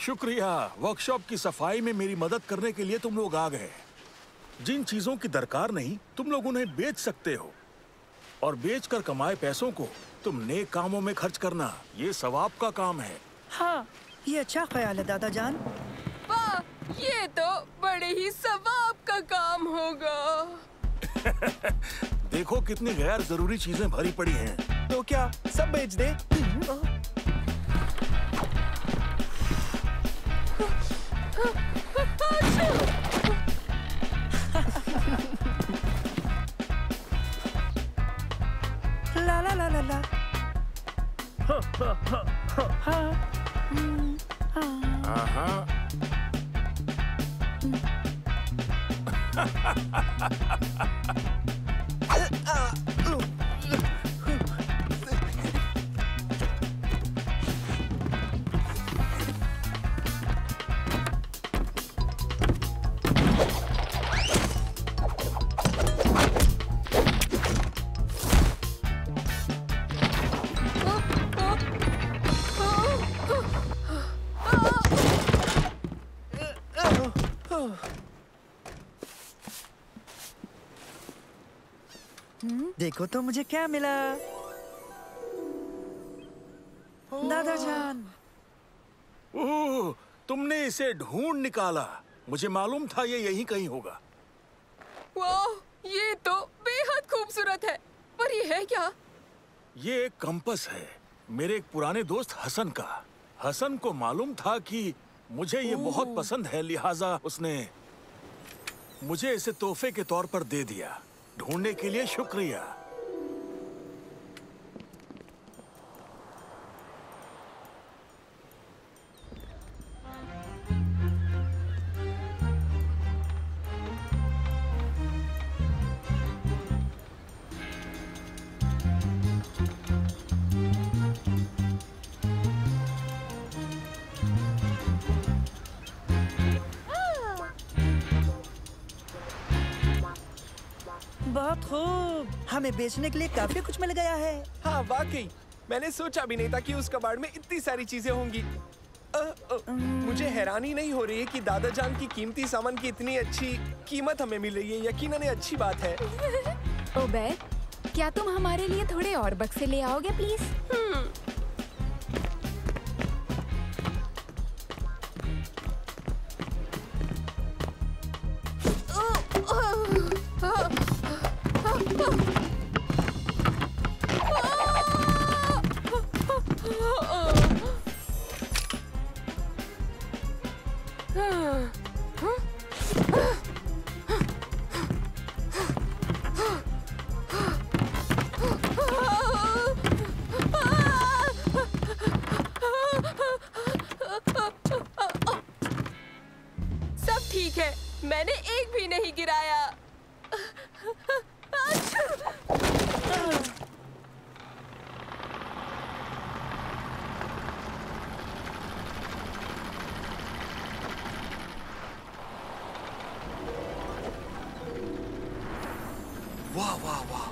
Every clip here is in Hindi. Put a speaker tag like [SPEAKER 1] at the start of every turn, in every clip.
[SPEAKER 1] शुक्रिया। वर्कशॉप की सफाई में मेरी मदद करने के लिए तुम लोग आ गए। जिन चीजों की दरकार नहीं तुम लोग उन्हें बेच सकते हो, और बेचकर कमाए पैसों को तुम नेक कामों में खर्च करना, ये सवाब का काम है।
[SPEAKER 2] हाँ, ये अच्छा ख्याल है दादा जान।
[SPEAKER 3] वाह, ये तो बड़े ही सवाब का काम होगा।
[SPEAKER 1] देखो कितनी गैर जरूरी चीजें भरी पड़ी हैं।
[SPEAKER 4] तो क्या सब बेच दे?
[SPEAKER 2] ला ला ला ला ला।
[SPEAKER 1] हाँ।
[SPEAKER 2] देखो तो मुझे क्या मिला दादा जान।
[SPEAKER 1] ओह, तुमने इसे ढूंढ निकाला। मुझे मालूम था ये यहीं कहीं होगा।
[SPEAKER 3] वाह, ये तो बेहद खूबसूरत है। पर ये है क्या?
[SPEAKER 1] ये एक कंपस है, मेरे एक पुराने दोस्त हसन का। हसन को मालूम था कि मुझे ये बहुत पसंद है, लिहाजा उसने मुझे इसे तोहफे के तौर पर दे दिया। ढूंढने के लिए शुक्रिया।
[SPEAKER 2] बहुत खूब, हमें बेचने के लिए काफी कुछ मिल गया है।
[SPEAKER 4] हाँ वाकई, मैंने सोचा भी नहीं था कि उस कबाड़ में इतनी सारी चीजें होंगी। मुझे हैरानी नहीं हो रही है कि दादा जान की कीमती सामान की इतनी अच्छी कीमत हमें मिल रही है। यकीनन ये अच्छी बात है।
[SPEAKER 5] ओबैद, क्या तुम हमारे लिए थोड़े और बक्से ले आओगे प्लीज?
[SPEAKER 3] सब ठीक है, मैंने एक भी नहीं गिराया।
[SPEAKER 1] वाह वाह वाह,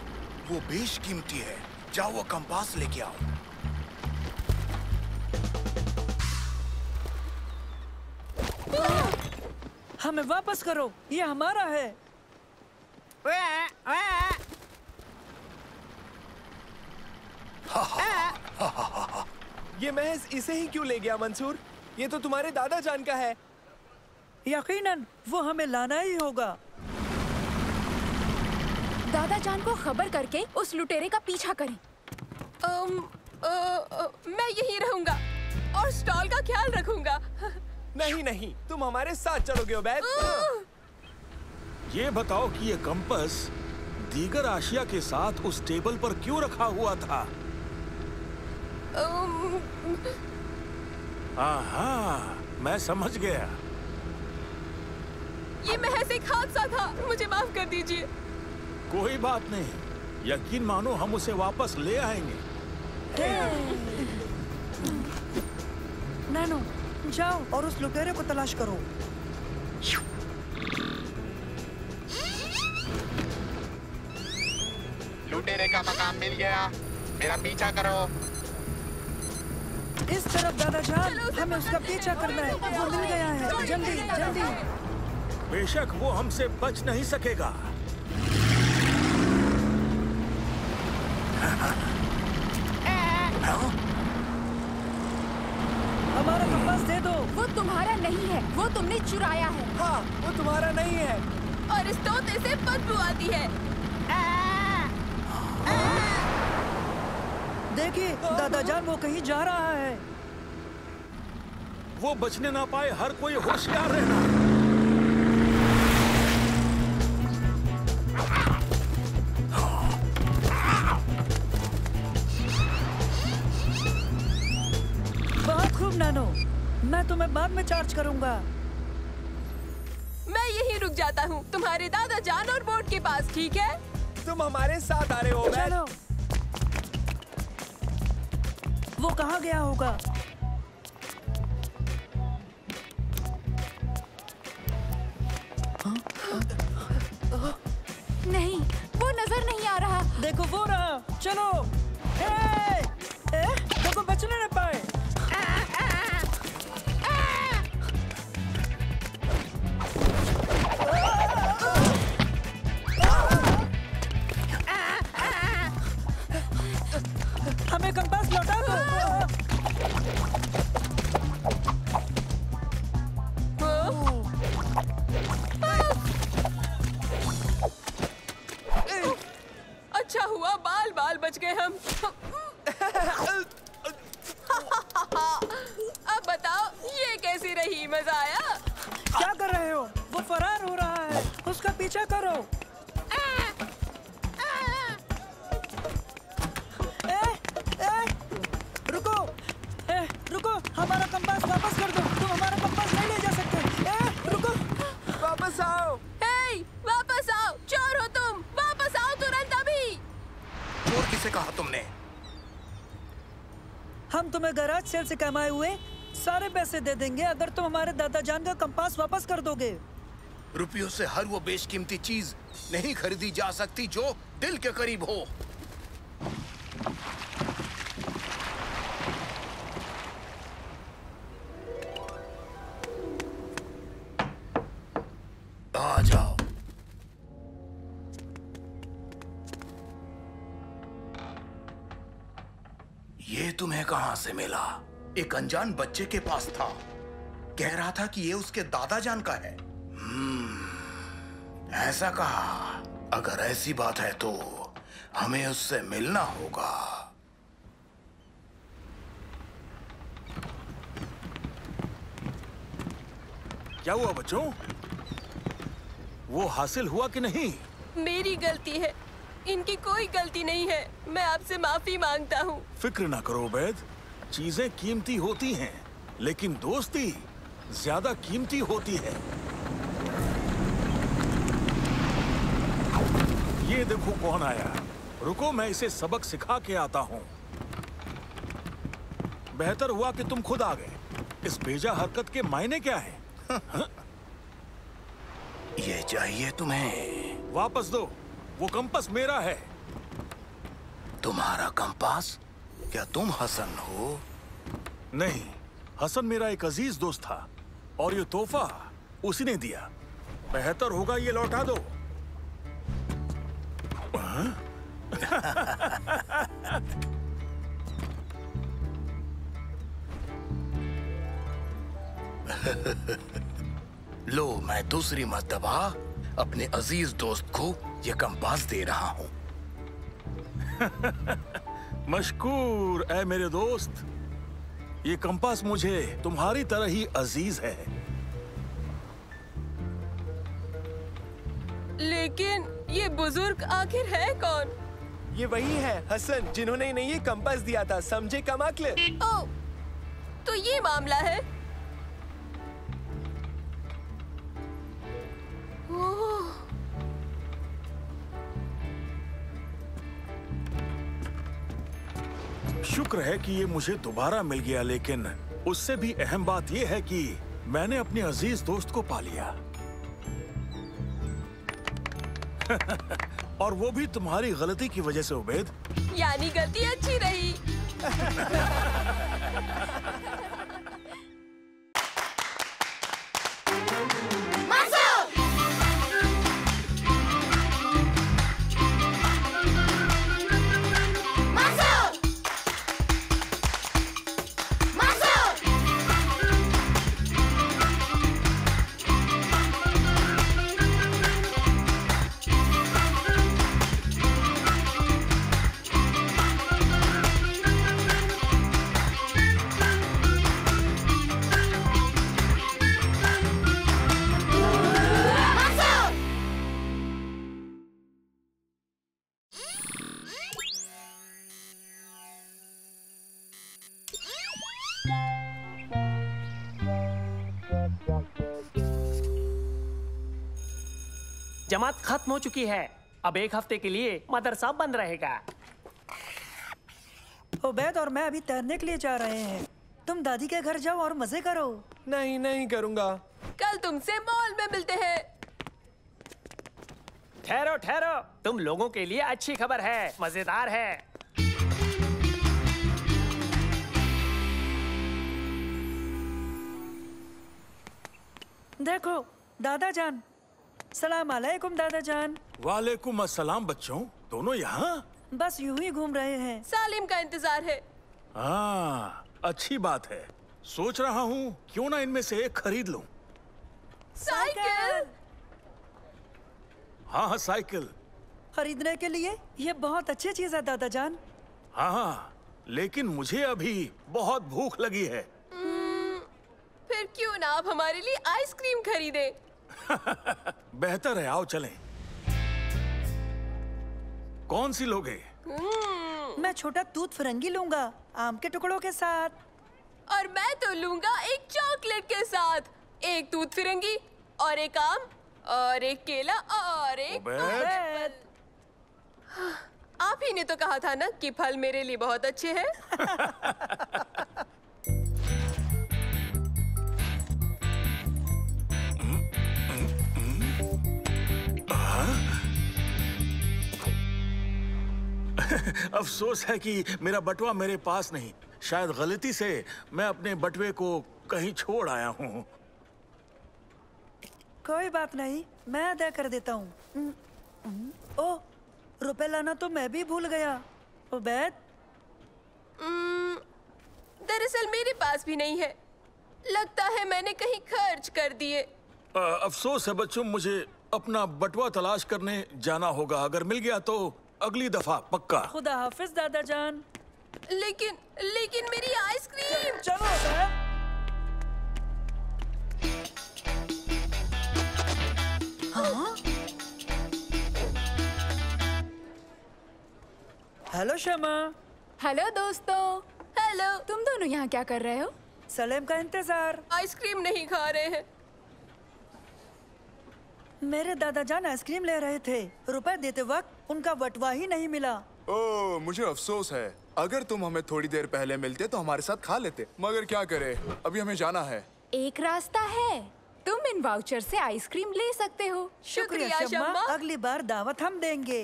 [SPEAKER 1] वो बेशकीमती है। जाओ वो कंपास लेके आओ।
[SPEAKER 2] हमें वापस करो, ये हमारा है।
[SPEAKER 4] ये महज इसे ही क्यों ले गया मंसूर? ये तो तुम्हारे दादा जान का है।
[SPEAKER 2] यकीनन वो हमें लाना ही होगा।
[SPEAKER 5] दादा जान को खबर करके उस लुटेरे का पीछा करें।
[SPEAKER 3] मैं यहीं रहूंगा और स्टॉल का ख्याल रखूंगा।
[SPEAKER 4] नहीं नहीं, तुम हमारे साथ चलोगे उबैद।
[SPEAKER 1] ये बताओ कि ये कंपस दीगर आशिया के साथ उस टेबल पर क्यों रखा हुआ था? हाँ, मैं समझ गया।
[SPEAKER 3] ये महज एक हादसा था, मुझे माफ कर दीजिए।
[SPEAKER 1] कोई बात नहीं, यकीन मानो हम उसे वापस ले आएंगे।
[SPEAKER 2] नानो, जाओ और उस लुटेरे को तलाश करो।
[SPEAKER 6] लुटेरे का मकाम मिल गया, मेरा पीछा करो।
[SPEAKER 2] इस तरफ दादा जान, हमें उसका पीछा करना है। वो मिल गया है, जल्दी जल्दी।
[SPEAKER 1] बेशक वो हमसे बच नहीं सकेगा।
[SPEAKER 2] हमारा कंपास दे दो।
[SPEAKER 5] वो तुम्हारा नहीं है, वो तुमने चुराया है।
[SPEAKER 4] हाँ, वो तुम्हारा नहीं है।
[SPEAKER 3] और इस तोते से बदबू आती है।
[SPEAKER 2] देखिए दादा जान, वो कहीं जा रहा है।
[SPEAKER 1] वो बचने ना पाए, हर कोई होशियार रहना।
[SPEAKER 2] बहुत खूब नानो, मैं तुम्हें बाद में चार्ज करूंगा।
[SPEAKER 3] मैं यहीं रुक जाता हूँ, तुम्हारे दादा जान और बोट के पास, ठीक है?
[SPEAKER 4] तुम हमारे साथ आ रहे हो, ओबेद।
[SPEAKER 2] चलो। वो कहाँ गया होगा?
[SPEAKER 5] नहीं, वो नजर नहीं आ रहा।
[SPEAKER 2] देखो वो रहा, चलो। देखो बचने न पाए। हमें कंपास लौटा दो।
[SPEAKER 3] अच्छा हुआ बाल बाल बच गए हम। अब बताओ ये कैसी रही, मजा आया?
[SPEAKER 2] क्या कर रहे हो? वो फरार हो रहा है, उसका पीछा करो। रुको, रुको, हमारा कंपास वापस कर दो। तुम हमारा कंपास नहीं ले जा सकते। रुको,
[SPEAKER 4] वापस आओ।
[SPEAKER 3] हे, वापस आओ, चोर हो तुम, वापस आओ तुरंत अभी।
[SPEAKER 6] चोर किसे कहा तुमने?
[SPEAKER 2] हम तुम्हें गैराज सेल से कमाए हुए सारे पैसे दे देंगे अगर तुम हमारे दादा जान का कंपास वापस कर दोगे।
[SPEAKER 6] रुपयों से हर वो बेशकीमती चीज नहीं खरीदी जा सकती जो दिल के करीब हो। आ जाओ। ये तुम्हें कहां से मिला? एक अनजान बच्चे के पास था, कह रहा था कि ये उसके दादा जान का है। ऐसा कहा। अगर ऐसी बात है तो हमें उससे मिलना होगा।
[SPEAKER 1] क्या हुआ बच्चों? वो हासिल हुआ कि नहीं?
[SPEAKER 3] मेरी गलती है, इनकी कोई गलती नहीं है। मैं आपसे माफी मांगता हूँ।
[SPEAKER 1] फिक्र ना करो उबैद, चीजें कीमती होती हैं, लेकिन दोस्ती ज्यादा कीमती होती है। ये देखो कौन आया। रुको, मैं इसे सबक सिखा के आता हूँ। बेहतर हुआ कि तुम खुद आ गए। इस बेजा हरकत के मायने क्या है?
[SPEAKER 6] ये चाहिए तुम्हें?
[SPEAKER 1] वापस दो, वो कंपास मेरा है।
[SPEAKER 6] तुम्हारा कंपास? क्या तुम हसन हो?
[SPEAKER 1] नहीं, हसन मेरा एक अजीज दोस्त था और ये तोहफा उसी ने दिया। बेहतर होगा ये लौटा दो।
[SPEAKER 6] लो, मैं दूसरी मर्तबा अपने अजीज दोस्त को ये कंपास दे रहा हूँ।
[SPEAKER 1] मशकूर ऐ मेरे दोस्त, ये कंपास मुझे तुम्हारी तरह ही अजीज है।
[SPEAKER 3] लेकिन ये बुजुर्ग आखिर है कौन?
[SPEAKER 4] ये वही है हसन, जिन्होंने इन्हें ये कंपास दिया था, समझे कमाकले?
[SPEAKER 3] ओह, तो ये मामला है। ओह,
[SPEAKER 1] शुक्र है कि ये मुझे दोबारा मिल गया, लेकिन उससे भी अहम बात ये है कि मैंने अपने अजीज दोस्त को पा लिया। और वो भी तुम्हारी गलती की वजह से उबैद।
[SPEAKER 3] यानी गलती अच्छी रही।
[SPEAKER 7] जमात खत्म हो चुकी है। अब 1 हफ्ते के लिए मदरसा बंद रहेगा।
[SPEAKER 2] उबैद और मैं अभी तैरने के लिए जा रहे हैं। तुम दादी के घर जाओ और मजे करो।
[SPEAKER 4] नहीं करूँगा।
[SPEAKER 3] कल तुमसे मॉल में मिलते हैं।
[SPEAKER 7] ठहरो ठहरो, तुम लोगों के लिए अच्छी खबर है, मजेदार है।
[SPEAKER 2] देखो दादा जान। सलाम अलैकुम दादा जान।
[SPEAKER 1] वालेकुम अस्सलाम बच्चों, दोनों यहाँ?
[SPEAKER 2] बस यूं ही घूम रहे हैं।
[SPEAKER 3] सालिम का इंतजार है।
[SPEAKER 1] हाँ, अच्छी बात है। सोच रहा हूँ क्यों ना इनमें से एक खरीद लूं।
[SPEAKER 3] साइकिल।
[SPEAKER 1] हाँ, साइकिल।
[SPEAKER 2] खरीदने के लिए ये बहुत अच्छी चीज है दादा जान।
[SPEAKER 1] हाँ, लेकिन मुझे अभी बहुत भूख लगी है।
[SPEAKER 3] फिर क्यों ना आप हमारे लिए आइसक्रीम खरीदे।
[SPEAKER 1] बेहतर है, आओ चलें। कौन सी लोगे?
[SPEAKER 2] मैं छोटा दूध फिरंगी लूंगा, आम के टुकड़ों के साथ।
[SPEAKER 3] और मैं तो लूंगा एक चॉकलेट के साथ। एक दूध फिरंगी और एक आम और एक केला और एक
[SPEAKER 1] उबैद।
[SPEAKER 3] आप ही ने तो कहा था ना कि फल मेरे लिए बहुत अच्छे हैं।
[SPEAKER 1] अफसोस है कि मेरा बटुआ मेरे पास नहीं। शायद गलती से मैं अपने बटुए को कहीं छोड़ आया हूँ।
[SPEAKER 2] कोई बात नहीं, मैं अदा कर देता हूँ। ओह, रुपए लाना तो मैं भी भूल गया। उबैद,
[SPEAKER 3] दरअसल मेरे पास भी नहीं है। लगता है मैंने कहीं खर्च कर दिए।
[SPEAKER 1] अफसोस है बच्चों, मुझे अपना बटुआ तलाश करने जाना होगा। अगर मिल गया तो अगली दफा पक्का।
[SPEAKER 2] खुदा हाफिज दादा जान।
[SPEAKER 3] लेकिन मेरी आइसक्रीम।
[SPEAKER 2] चलो उबैद। हाँ? हेलो शमा।
[SPEAKER 5] हेलो दोस्तों।
[SPEAKER 3] हेलो।
[SPEAKER 5] तुम दोनों यहाँ क्या कर रहे हो?
[SPEAKER 2] सलेम का इंतजार।
[SPEAKER 3] आइसक्रीम नहीं खा रहे हैं।
[SPEAKER 2] मेरे दादा जान आइसक्रीम ले रहे थे। रुपए देते वक्त उनका बटुआ ही नहीं मिला।
[SPEAKER 8] ओह, मुझे अफसोस है। अगर तुम हमें थोड़ी देर पहले मिलते तो हमारे साथ खा लेते, मगर क्या करे, अभी हमें जाना है।
[SPEAKER 5] एक रास्ता है, तुम इन वाउचर से आइसक्रीम ले सकते हो।
[SPEAKER 3] शुक्रिया शम्मा।
[SPEAKER 2] अगली बार दावत हम देंगे।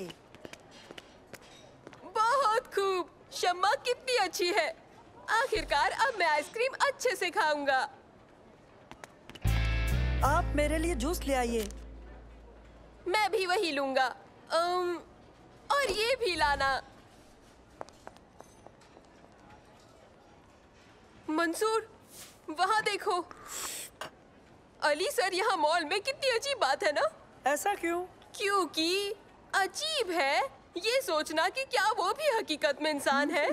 [SPEAKER 3] बहुत खूब। शम्मा कितनी अच्छी है। आखिरकार अब मैं आइसक्रीम अच्छे से खाऊंगा।
[SPEAKER 2] आप मेरे लिए जूस ले आइए।
[SPEAKER 3] मैं भी वही लूंगा। और ये भी लाना। मंसूर, वहाँ देखो। अली सर, यहाँ मॉल में कितनी अजीब बात है ना।
[SPEAKER 2] ऐसा क्यों?
[SPEAKER 3] क्योंकि अजीब है ये सोचना कि क्या वो भी हकीकत में इंसान है।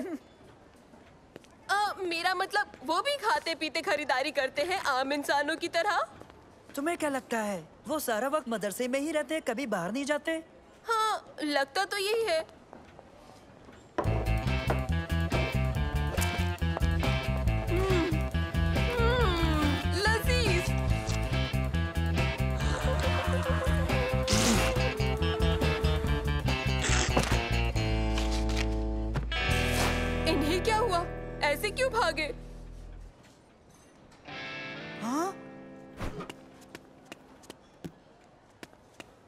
[SPEAKER 3] मेरा मतलब वो भी खाते पीते खरीदारी करते हैं आम इंसानों की तरह।
[SPEAKER 2] तुम्हें क्या लगता है वो सारा वक्त मदरसे में ही रहते, कभी बाहर नहीं जाते?
[SPEAKER 3] हाँ, लगता तो यही है। लजीज। इन्हें क्या हुआ? ऐसे क्यों भागे?
[SPEAKER 2] हाँ?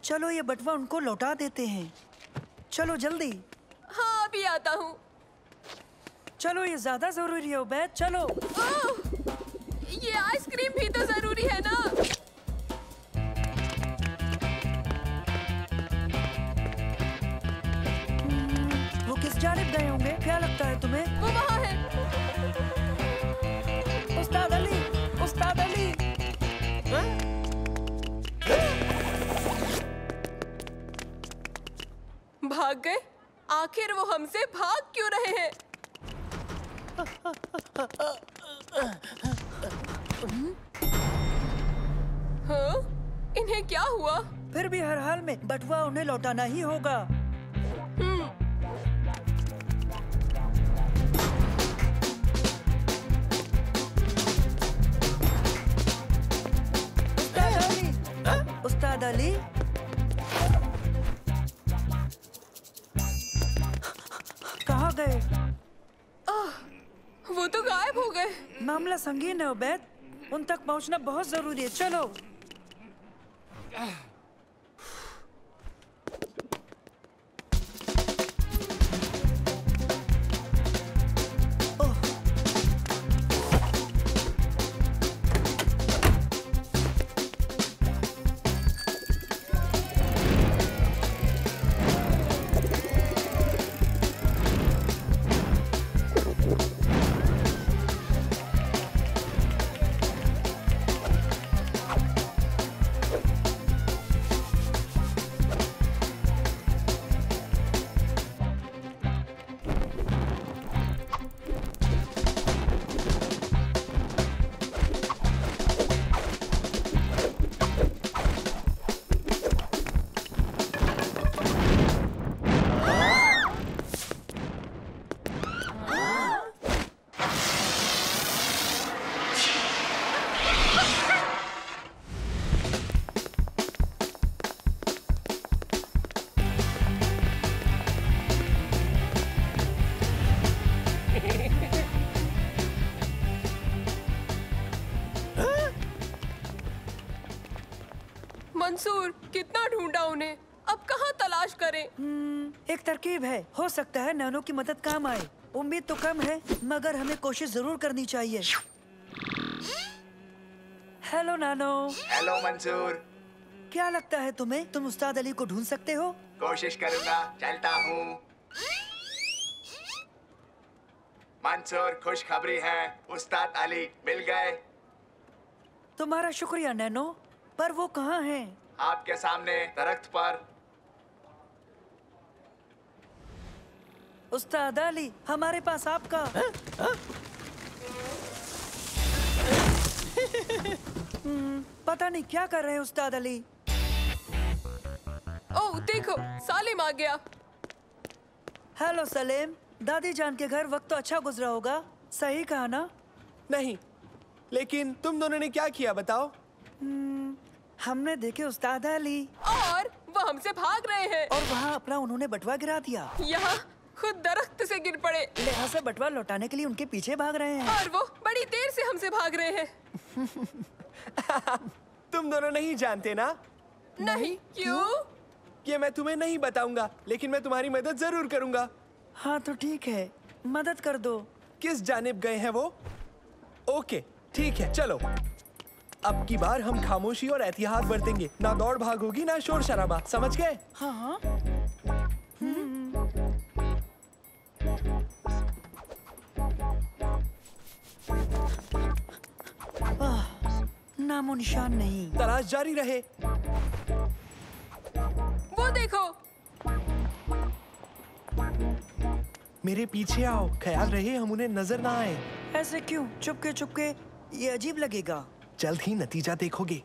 [SPEAKER 2] चलो ये बटुआ उनको लौटा देते हैं। चलो जल्दी।
[SPEAKER 3] हाँ, अभी आता हूँ।
[SPEAKER 2] चलो, ये ज्यादा जरूरी है उबैद, चलो।
[SPEAKER 3] ओह, ये आइसक्रीम भी तो जरूरी है ना।
[SPEAKER 2] वो किस जानिब गए होंगे, क्या लगता है तुम्हें?
[SPEAKER 3] वो वहाँ है।
[SPEAKER 2] उस्ताद अली, उस्ताद अली।
[SPEAKER 3] भाग गए? आखिर वो हमसे भाग क्यों रहे हैं? हाँ? इन्हें क्या हुआ?
[SPEAKER 2] फिर भी हर हाल में बटुआ उन्हें लौटाना ही होगा। उस्ताद अली, उस्ताद अली।
[SPEAKER 3] वो तो गायब हो गए।
[SPEAKER 2] मामला संगीन है उबैद, उन तक पहुंचना बहुत जरूरी है। चलो।
[SPEAKER 3] मंसूर, कितना ढूंढा उन्हें, अब कहाँ तलाश करें?
[SPEAKER 2] एक तरकीब है, हो सकता है नैनो की मदद काम आए। उम्मीद तो कम है, मगर हमें कोशिश जरूर करनी चाहिए। Hello nano.
[SPEAKER 9] हेलो मंसूर।
[SPEAKER 2] क्या लगता है तुम्हें, तुम उस्ताद अली को ढूंढ सकते हो?
[SPEAKER 9] कोशिश करूंगा, चलता हूँ। मंसूर, खुशखबरी है, उस्ताद अली मिल गए।
[SPEAKER 2] तुम्हारा शुक्रिया नैनो, पर वो कहाँ हैं?
[SPEAKER 9] आपके सामने दरख्त पर।
[SPEAKER 2] उस्ताद अली, हमारे पास आपका पता नहीं क्या कर रहे हैं उस्ताद अली।
[SPEAKER 3] ओह देखो, सालिम आ गया।
[SPEAKER 2] हेलो सलीम, दादी जान के घर वक्त तो अच्छा गुजरा होगा, सही कहा ना?
[SPEAKER 4] नहीं, लेकिन तुम दोनों ने क्या किया बताओ?
[SPEAKER 2] हमने देखे उस्ताद अली,
[SPEAKER 3] और वो हमसे भाग रहे हैं।
[SPEAKER 2] और वहाँ अपना उन्होंने बटवा गिरा दिया।
[SPEAKER 3] यहाँ खुद दरख्त से गिर पड़े।
[SPEAKER 2] लिहाजा बटवा लौटाने के लिए उनके पीछे भाग रहे हैं।
[SPEAKER 3] और वो बड़ी देर से हमसे भाग रहे हैं।
[SPEAKER 4] तुम दोनों नहीं जानते ना?
[SPEAKER 3] नहीं, क्यों?
[SPEAKER 4] ये मैं तुम्हें नहीं बताऊंगा, लेकिन मैं तुम्हारी मदद जरूर करूंगा।
[SPEAKER 2] हाँ तो ठीक है, मदद कर दो।
[SPEAKER 4] किस जानिब गए हैं वो? ओके, ठीक है, चलो। अब की बार हम खामोशी और एहतियात बरतेंगे। ना दौड़ भाग होगी, ना शोर शराबा, समझ गए?
[SPEAKER 2] हाँ हाँ। नामो निशान नहीं।
[SPEAKER 4] तलाश जारी रहे।
[SPEAKER 3] वो देखो।
[SPEAKER 4] मेरे पीछे आओ, ख्याल रहे हम उन्हें नजर ना आए।
[SPEAKER 2] ऐसे क्यों? चुपके चुपके, ये अजीब लगेगा।
[SPEAKER 4] जल्द ही नतीजा देखोगे।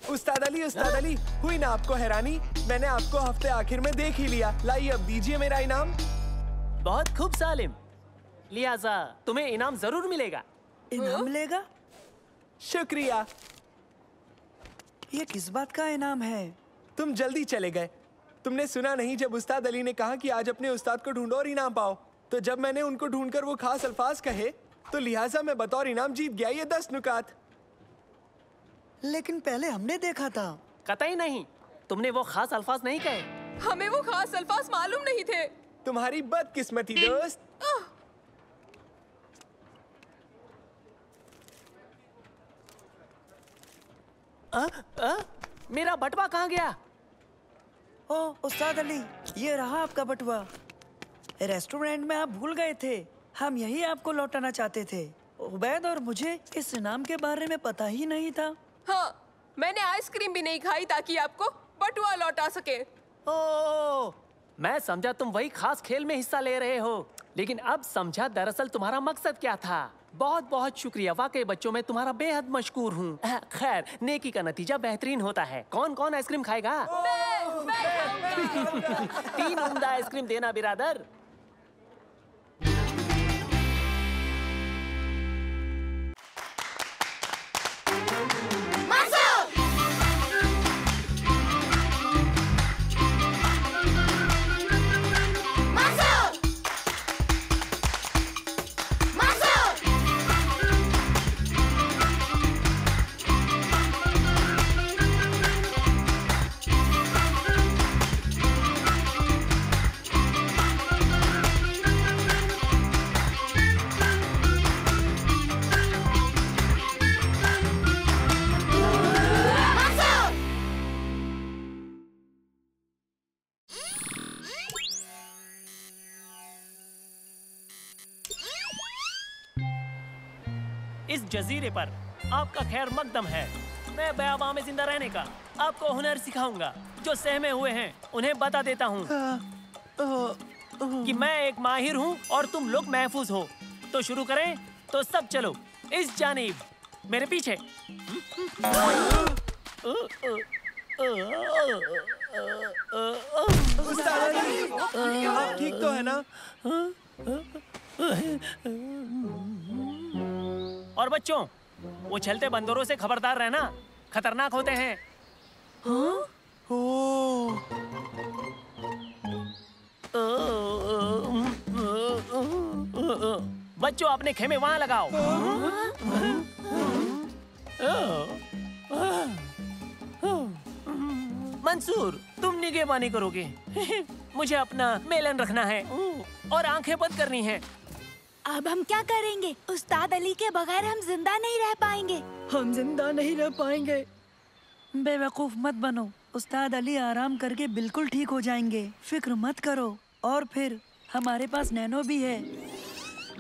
[SPEAKER 4] उस्ताद अली, हुई ना आपको हैरानी? मैंने आपको हफ्ते आखिर में देख ही लिया। लाइए, अब दीजिए मेरा इनाम।
[SPEAKER 7] बहुत खूब सालिम, लिहाजा तुम्हें इनाम जरूर मिलेगा।
[SPEAKER 2] इनाम मिलेगा?
[SPEAKER 4] शुक्रिया।
[SPEAKER 2] ये किस बात का इनाम है?
[SPEAKER 4] तुम जल्दी चले गए। तुमने सुना नहीं जब उस्ताद अली ने कहा कि आज अपने उस्ताद को ढूंढो और इनाम पाओ? तो जब मैंने उनको ढूंढकर वो खास अल्फाज कहे, तो लिहाजा मैं बतौर इनाम जीत गया ये 10 नुकात।
[SPEAKER 2] लेकिन पहले हमने देखा था।
[SPEAKER 7] कतई नहीं, तुमने वो खास अल्फाज नहीं कहे।
[SPEAKER 3] हमें वो खास अल्फाज मालूम नहीं थे।
[SPEAKER 4] तुम्हारी बदकिस्मती दोस्त।
[SPEAKER 7] मेरा बटवा कहाँ गया?
[SPEAKER 2] ओ उस्ताद अली, ये रहा आपका बटुआ। रेस्टोरेंट में आप भूल गए थे, हम यही आपको लौटाना चाहते थे। उबैद और मुझे इस इनाम के बारे में पता ही नहीं था।
[SPEAKER 3] हाँ, मैंने आइसक्रीम भी नहीं खाई ताकि आपको बटुआ लौटा सके।
[SPEAKER 7] ओ, मैं समझा तुम वही खास खेल में हिस्सा ले रहे हो, लेकिन अब समझा दरअसल तुम्हारा मकसद क्या था। बहुत बहुत शुक्रिया, वाकई बच्चों में तुम्हारा बेहद मशकूर हूँ। खैर, नेकी का नतीजा बेहतरीन होता है। कौन कौन आइसक्रीम खाएगा?
[SPEAKER 3] मैं
[SPEAKER 7] 3 उम्दा आइसक्रीम देना बिरादर। इस जजीरे पर आपका खैर मकदम है। मैं बयाबा में जिंदा रहने का आपको हुनर सिखाऊंगा। जो सहमे हुए हैं उन्हें बता देता हूँ कि मैं एक माहिर हूँ और तुम लोग महफूज हो। तो शुरू करें? तो सब चलो इस जानिब, मेरे पीछे।
[SPEAKER 4] उस्ताद अली, आप ठीक तो है ना?
[SPEAKER 7] और बच्चों, वो चलते बंदरों से खबरदार रहना, खतरनाक होते हैं। बच्चों, अपने खेमे वहाँ लगाओ। मंसूर, तुम निगहबानी करोगे। मुझे अपना मेलन रखना है और आंखें बंद करनी है।
[SPEAKER 5] अब हम क्या करेंगे? उस्ताद अली के बगैर हम जिंदा नहीं रह पाएंगे।
[SPEAKER 2] हम जिंदा नहीं रह पाएंगे। बेवकूफ मत बनो। उस्ताद अली आराम करके बिल्कुल ठीक हो जाएंगे, फिक्र मत करो। और फिर हमारे पास नैनो भी है।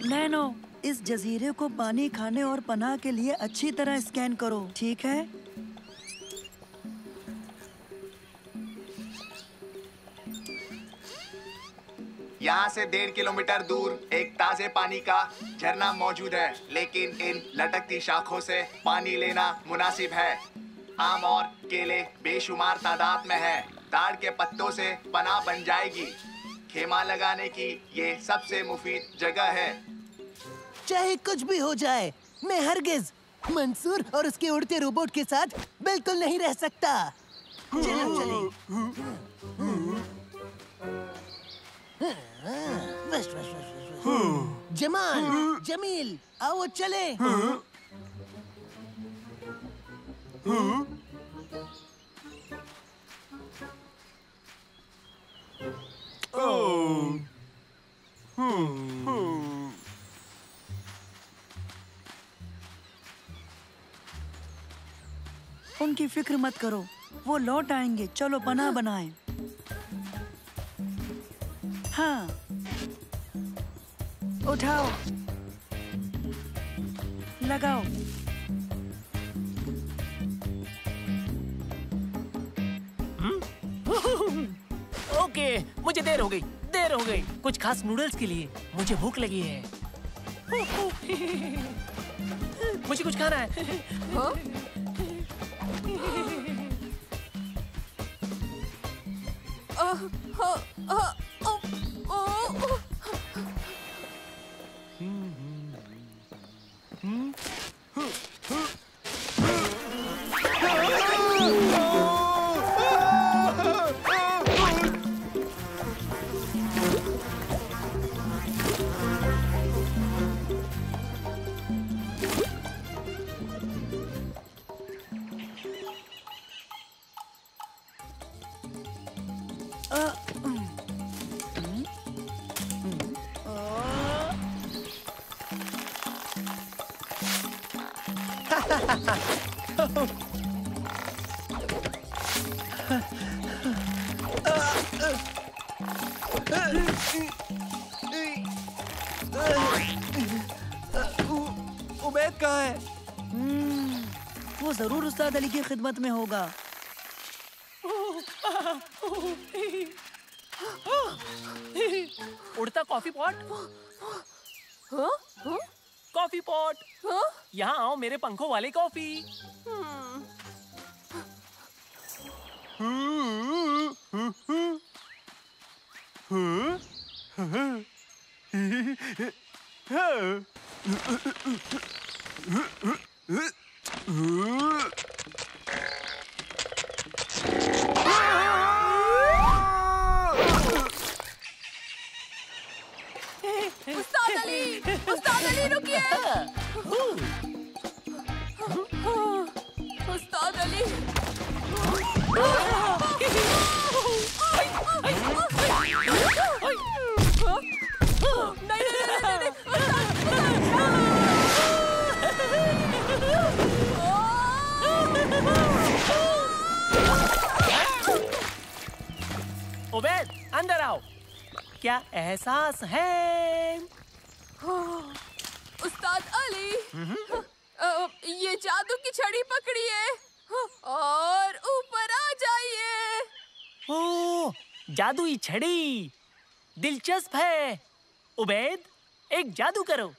[SPEAKER 2] नैनो, इस जजीरे को पानी, खाने और पनाह के लिए अच्छी तरह स्कैन करो, ठीक है?
[SPEAKER 9] यहाँ से 1.5 किलोमीटर दूर एक ताजे पानी का झरना मौजूद है, लेकिन इन लटकती शाखों से पानी लेना मुनासिब है। आम और केले बेशुमार तादाद में है। ताड़ के पत्तों से पनाह बन जाएगी। खेमा लगाने की ये सबसे मुफीद जगह है।
[SPEAKER 10] चाहे कुछ भी हो जाए, मैं हरगिज मंसूर और उसके उड़ते रोबोट के साथ बिल्कुल नहीं रह सकता। चलो चले। बस बस बस। जमाल, जमील, आओ चले।
[SPEAKER 2] उनकी फिक्र मत करो, वो लौट आएंगे। चलो पनाह बनाएं। हाँ, उठाओ, लगाओ।
[SPEAKER 7] ओके, मुझे देर हो गई। कुछ खास नूडल्स के लिए मुझे भूख लगी है। मुझे कुछ खाना है।
[SPEAKER 3] हाँ?
[SPEAKER 4] उबैद कहाँ है?
[SPEAKER 2] वो जरूर उस्ताद अली की खिदमत में होगा।
[SPEAKER 7] उड़ता कॉफी पॉट।
[SPEAKER 3] हाँ? हाँ?
[SPEAKER 7] कॉफी पॉट,
[SPEAKER 3] हाँ?
[SPEAKER 7] यहाँ आओ मेरे पंखों वाले कॉफी।
[SPEAKER 3] उस्ताद अली रुकिए। उस्ताद अली।
[SPEAKER 7] उबैद, अंदर आओ। क्या एहसास है?
[SPEAKER 3] उस्ताद अली, ये जादू की छड़ी पकड़िए और ऊपर आ जाइए।
[SPEAKER 7] ओ, जादुई छड़ी दिलचस्प है। उबैद, एक जादू करो।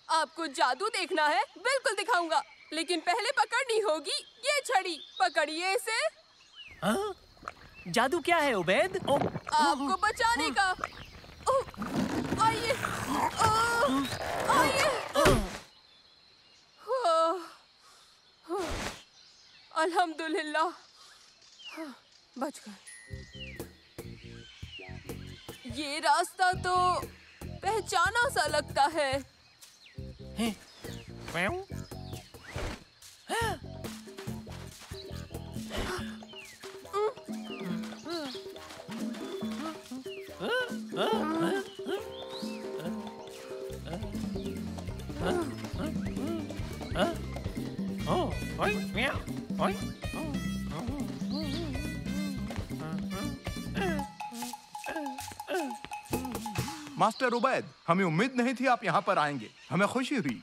[SPEAKER 3] आपको जादू देखना है? बिल्कुल दिखाऊंगा, लेकिन पहले पकड़नी होगी ये छड़ी। पकड़िए इसे।
[SPEAKER 7] हाँ? जादू क्या है उबैद?
[SPEAKER 3] आपको बचाने का। आइए, आइए। अल्हम्दुलिल्लाह, बच गए। ये रास्ता तो पहचाना सा लगता है।
[SPEAKER 6] मास्टर उबैद, हमें उम्मीद नहीं थी आप यहाँ पर आएंगे। हमें खुशी हुई।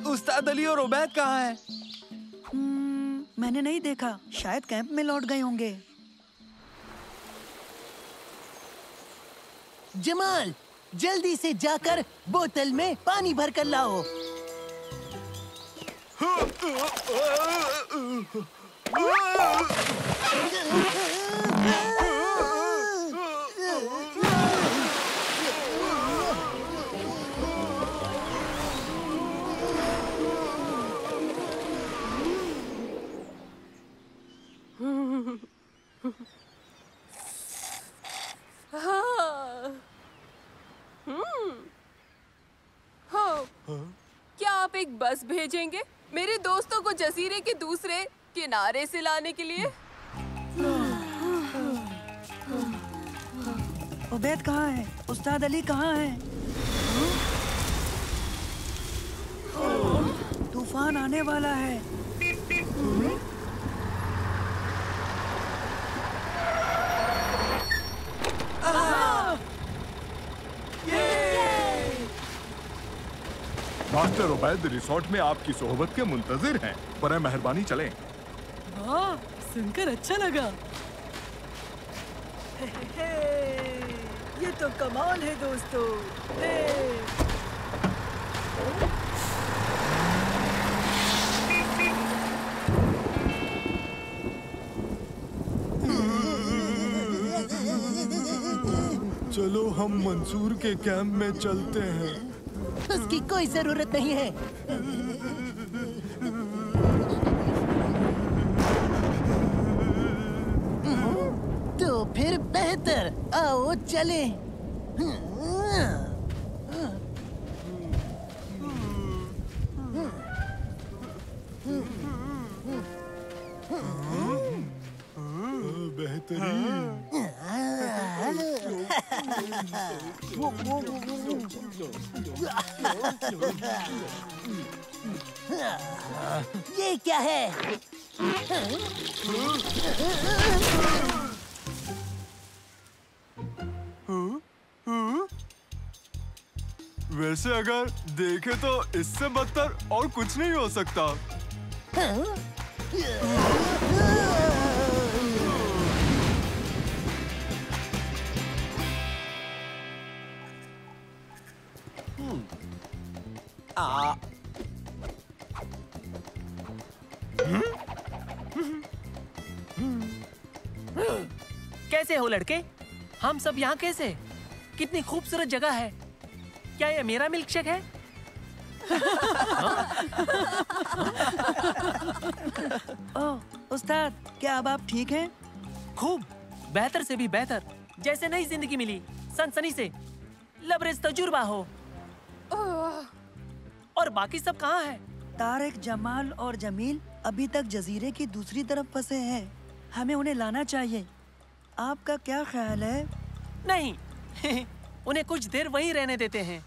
[SPEAKER 4] उस्ताद अली और उबैद कहाँ हैं?
[SPEAKER 2] मैंने नहीं देखा, शायद कैंप में लौट गए होंगे।
[SPEAKER 10] जमाल, जल्दी से जाकर बोतल में पानी भर कर लाओ।
[SPEAKER 3] क्या आप एक बस भेजेंगे मेरे दोस्तों को जजीरे के दूसरे किनारे से लाने के लिए?
[SPEAKER 2] उबैद कहाँ है? उस्ताद अली कहाँ है? तूफान आने वाला है।
[SPEAKER 11] मास्टर उबैद रिसोर्ट में आपकी सोहबत के मुंतजिर हैं। बराए मेहरबानी चलें।
[SPEAKER 2] हाँ, सुनकर अच्छा लगा। ये तो कमाल है दोस्तों।
[SPEAKER 11] चलो हम मंसूर के कैंप में चलते हैं।
[SPEAKER 10] उसकी कोई जरूरत नहीं है। तो फिर बेहतर, आओ चलें। ये क्या है?
[SPEAKER 11] वैसे अगर देखे तो इससे बदतर और कुछ नहीं हो सकता।
[SPEAKER 7] कैसे हो लड़के? हम सब यहाँ कैसे? कितनी खूबसूरत जगह है। क्या ये मेरा मिल्कशेक है?
[SPEAKER 2] ओह, उस्ताद, क्या अब आप ठीक हैं?
[SPEAKER 7] खूब, बेहतर से भी बेहतर। जैसे नई जिंदगी मिली, सनसनी से लबरेज तजुर्बा हो। और बाकी सब कहाँ हैं?
[SPEAKER 2] तारिक, जमाल और जमील अभी तक जजीरे की दूसरी तरफ फंसे हैं। हमें उन्हें लाना चाहिए। आपका क्या ख्याल है?
[SPEAKER 7] नहीं, उन्हें कुछ देर वहीं रहने देते हैं।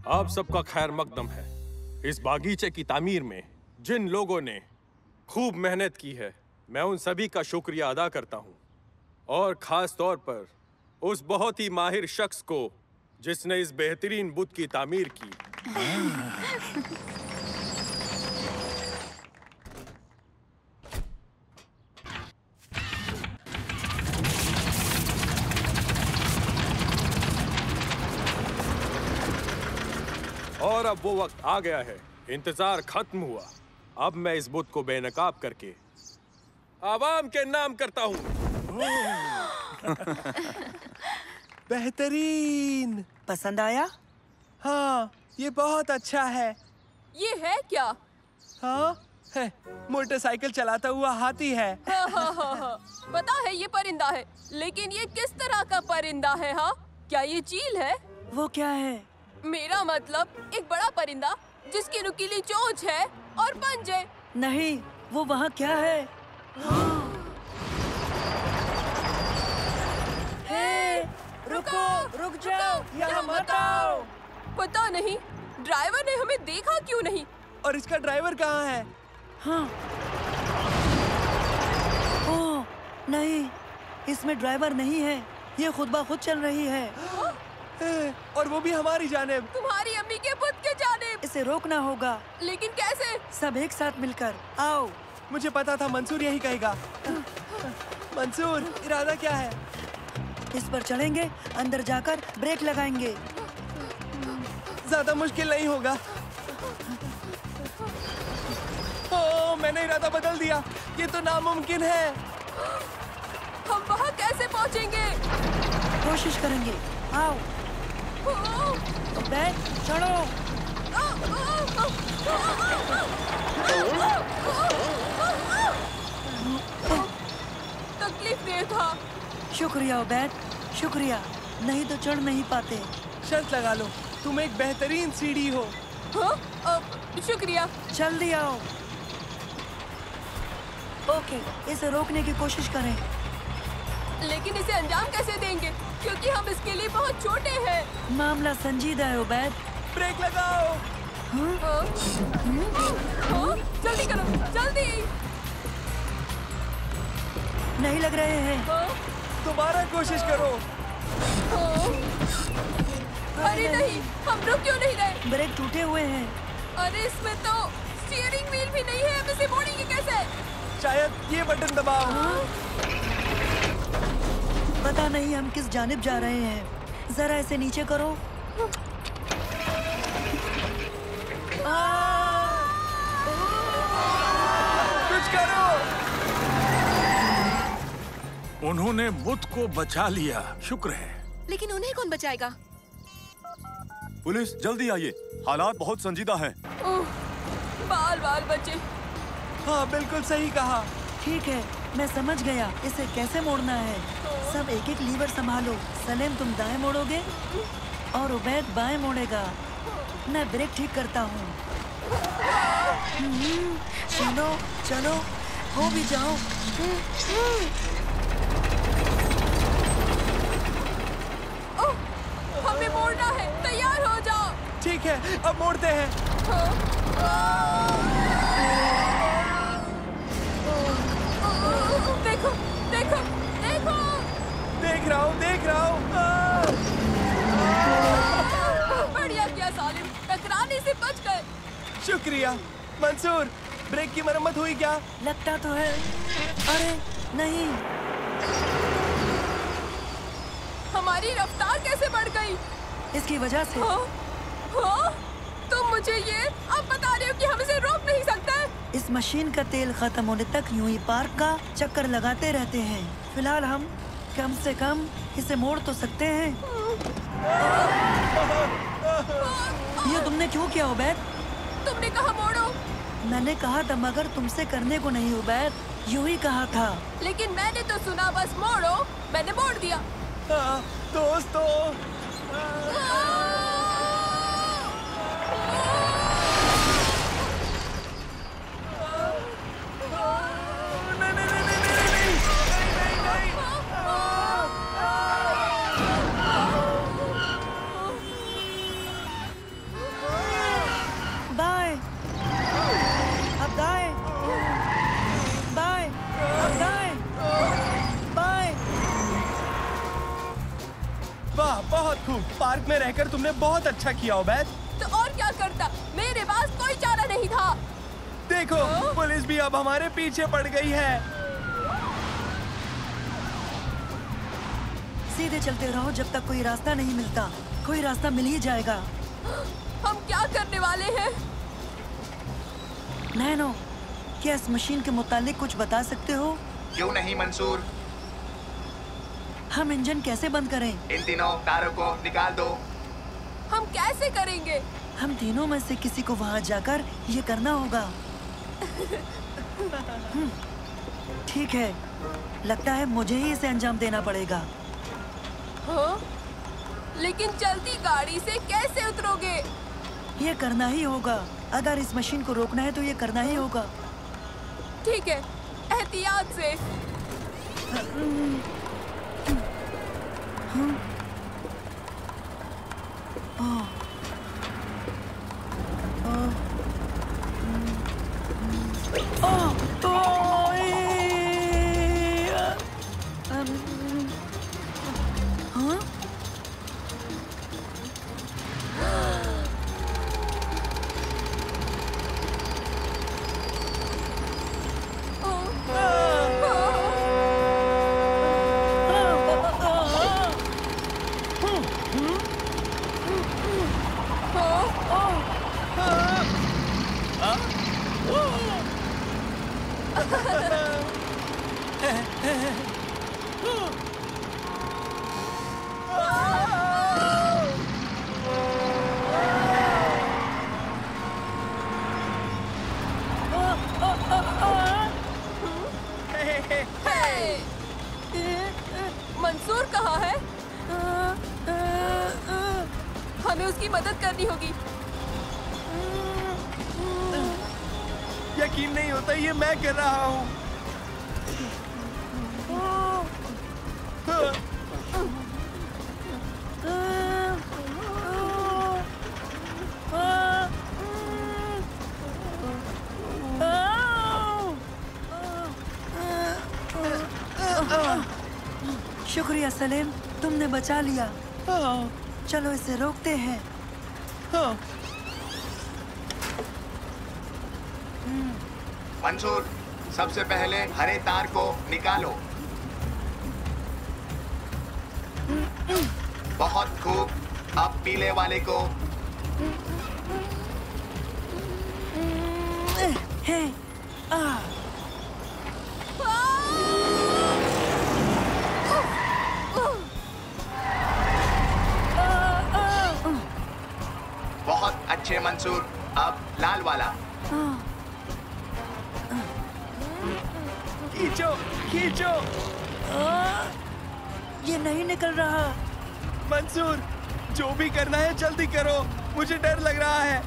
[SPEAKER 12] आप सबका खैर मकदम है। इस बागीचे की तामीर में जिन लोगों ने खूब मेहनत की है, मैं उन सभी का शुक्रिया अदा करता हूं, और खास तौर पर उस बहुत ही माहिर शख्स को जिसने इस बेहतरीन बुत की तामीर की। और अब वो वक्त आ गया है, इंतजार खत्म हुआ। अब मैं इस बुत को बेनकाब करके आवाम के नाम करता हूँ।
[SPEAKER 4] बेहतरीन।
[SPEAKER 2] पसंद आया?
[SPEAKER 4] हाँ, ये बहुत अच्छा है।
[SPEAKER 3] ये है क्या?
[SPEAKER 4] हाँ, है। मोटरसाइकिल चलाता हुआ हाथी है।
[SPEAKER 3] हाँ। पता है ये परिंदा है, लेकिन ये किस तरह का परिंदा है? हाँ, क्या ये चील है?
[SPEAKER 2] वो क्या है?
[SPEAKER 3] मेरा मतलब एक बड़ा परिंदा जिसकी नुकीली चोंच है और पंजे।
[SPEAKER 2] नहीं, वो वहाँ क्या है? हे, रुक जाओ, यहाँ मत आओ।
[SPEAKER 3] पता नहीं ड्राइवर ने हमें देखा क्यों नहीं।
[SPEAKER 4] और इसका ड्राइवर कहाँ है?
[SPEAKER 2] हाँ। ओह, नहीं, इसमें ड्राइवर नहीं है। ये खुद ब खुद चल रही है।
[SPEAKER 4] और वो भी हमारी जानिब।
[SPEAKER 3] तुम्हारी अम्मी के बुत के जानिब।
[SPEAKER 2] इसे रोकना होगा।
[SPEAKER 3] लेकिन कैसे?
[SPEAKER 2] सब एक साथ मिलकर। आओ।
[SPEAKER 4] मुझे पता था मंसूर यही कहेगा। मंसूर, इरादा क्या है?
[SPEAKER 2] इस पर चढ़ेंगे, अंदर जाकर ब्रेक लगाएंगे।
[SPEAKER 4] ज्यादा मुश्किल नहीं होगा। ओह, मैंने इरादा बदल दिया। ये तो नामुमकिन है।
[SPEAKER 3] हम वहाँ कैसे पहुँचेंगे?
[SPEAKER 2] कोशिश करेंगे। आओ। बैठ, चढ़ो।
[SPEAKER 3] तकलीफ दे था।
[SPEAKER 2] शुक्रिया उबैद, शुक्रिया। नहीं तो चढ़ नहीं पाते।
[SPEAKER 4] शर्त लगा लो, तुम एक बेहतरीन सीढ़ी हो।
[SPEAKER 3] हाँ? शुक्रिया।
[SPEAKER 2] जल्दी आओ। ओके, इसे रोकने की कोशिश करें।
[SPEAKER 3] लेकिन इसे अंजाम कैसे देंगे? क्योंकि हम इसके लिए बहुत छोटे हैं।
[SPEAKER 2] मामला संजीदा है उबैद।
[SPEAKER 4] ब्रेक लगाओ।
[SPEAKER 3] जल्दी करो, जल्दी।
[SPEAKER 2] नहीं लग रहे हैं।
[SPEAKER 4] दोबारा कोशिश करो।
[SPEAKER 3] अरे नहीं, हम रुक क्यों नहीं रहे?
[SPEAKER 2] ब्रेक टूटे हुए हैं।
[SPEAKER 3] अरे इसमें तो स्टीयरिंग व्हील भी नहीं है। हम इसे मोड़ेंगे कैसे?
[SPEAKER 4] शायद ये बटन दबाओ।
[SPEAKER 2] पता नहीं हम किस जानिब जा रहे हैं। जरा इसे नीचे करो।
[SPEAKER 4] कुछ करो।
[SPEAKER 1] उन्होंने बुत को बचा लिया, शुक्र है।
[SPEAKER 3] लेकिन उन्हें कौन बचाएगा?
[SPEAKER 11] पुलिस, जल्दी आइए, हालात बहुत संजीदा हैं।
[SPEAKER 3] बाल बाल बचे।
[SPEAKER 4] हाँ, बिल्कुल सही कहा।
[SPEAKER 2] ठीक है, मैं समझ गया इसे कैसे मोड़ना है। सब एक एक लीवर संभालो। सलेम, तुम दाएं मोड़ोगे और उबैद बाएं मोड़ेगा। मैं ब्रेक ठीक करता हूँ। चलो चलो, हो भी जाओ।
[SPEAKER 3] हमें मोड़ना है, तैयार हो जाओ।
[SPEAKER 4] ठीक है, अब मोड़ते हैं।
[SPEAKER 3] देखो देखो देखो।
[SPEAKER 4] देख रहा हूँ।
[SPEAKER 3] बढ़िया किया सालिम, टकराने से बच गए।
[SPEAKER 4] शुक्रिया। मंसूर, ब्रेक की मरम्मत हुई क्या?
[SPEAKER 2] लगता तो है। अरे नहीं।
[SPEAKER 3] हमारी रफ्तार कैसे बढ़ गई?
[SPEAKER 2] इसकी वजह से।
[SPEAKER 3] हाँ? हाँ? तुम मुझे ये अब बता रहे हो कि हम इसे रोक नहीं सकते?
[SPEAKER 2] इस मशीन का तेल खत्म होने तक यूं ही पार्क का चक्कर लगाते रहते हैं। फिलहाल हम कम से कम इसे मोड़ तो सकते हैं। ये तुमने क्यों किया उबैद?
[SPEAKER 3] तुमने कहा मोड़ो।
[SPEAKER 2] मैंने कहा था मगर तुमसे करने को नहीं उबैद, यूं ही कहा था।
[SPEAKER 3] लेकिन मैंने तो सुना बस मोड़ो, मैंने मोड़ दिया।
[SPEAKER 4] दोस्तों
[SPEAKER 2] बाय, अब दाएं, बाय, अब दाएं, बाय।
[SPEAKER 4] वाह, बहुत खूब। पार्क में रहकर तुमने बहुत अच्छा किया उबैद।
[SPEAKER 3] तो और क्या करता, मेरे पास कोई चारा नहीं था।
[SPEAKER 4] देखो, पुलिस भी अब हमारे पीछे पड़ गई है।
[SPEAKER 2] सीधे चलते रहो जब तक कोई रास्ता नहीं मिलता। कोई रास्ता मिल ही जाएगा।
[SPEAKER 3] हम क्या करने वाले हैं?
[SPEAKER 2] नैनो, क्या इस मशीन के मुतालिक कुछ बता सकते हो?
[SPEAKER 9] क्यों नहीं मंसूर?
[SPEAKER 2] हम इंजन कैसे बंद करें?
[SPEAKER 9] इन तीनों तारों को निकाल दो।
[SPEAKER 3] हम कैसे करेंगे?
[SPEAKER 2] हम तीनों में से किसी को वहाँ जाकर ये करना होगा। ठीक है, लगता है मुझे ही इसे अंजाम देना पड़ेगा।
[SPEAKER 3] हाँ? लेकिन चलती गाड़ी से कैसे उतरोगे?
[SPEAKER 2] ये करना ही होगा। अगर इस मशीन को रोकना है तो ये करना ही होगा।
[SPEAKER 3] ठीक है, एहतियात से। मंसूर कहाँ है? हमें उसकी मदद करनी होगी।
[SPEAKER 4] यकीन नहीं होता ये मैं कर रहा हूँ।
[SPEAKER 2] शुक्रिया सलीम, तुमने बचा लिया। चलो इसे रोकते हैं।
[SPEAKER 9] मंसूर, सबसे पहले हरे तार को निकालो। बहुत खूब। अब पीले वाले को। बहुत अच्छे मंसूर। अब लाल वाला।
[SPEAKER 4] खींचो, खींचो।
[SPEAKER 2] ये नहीं निकल रहा।
[SPEAKER 4] मंसूर, जो भी करना है जल्दी करो, मुझे डर लग रहा है।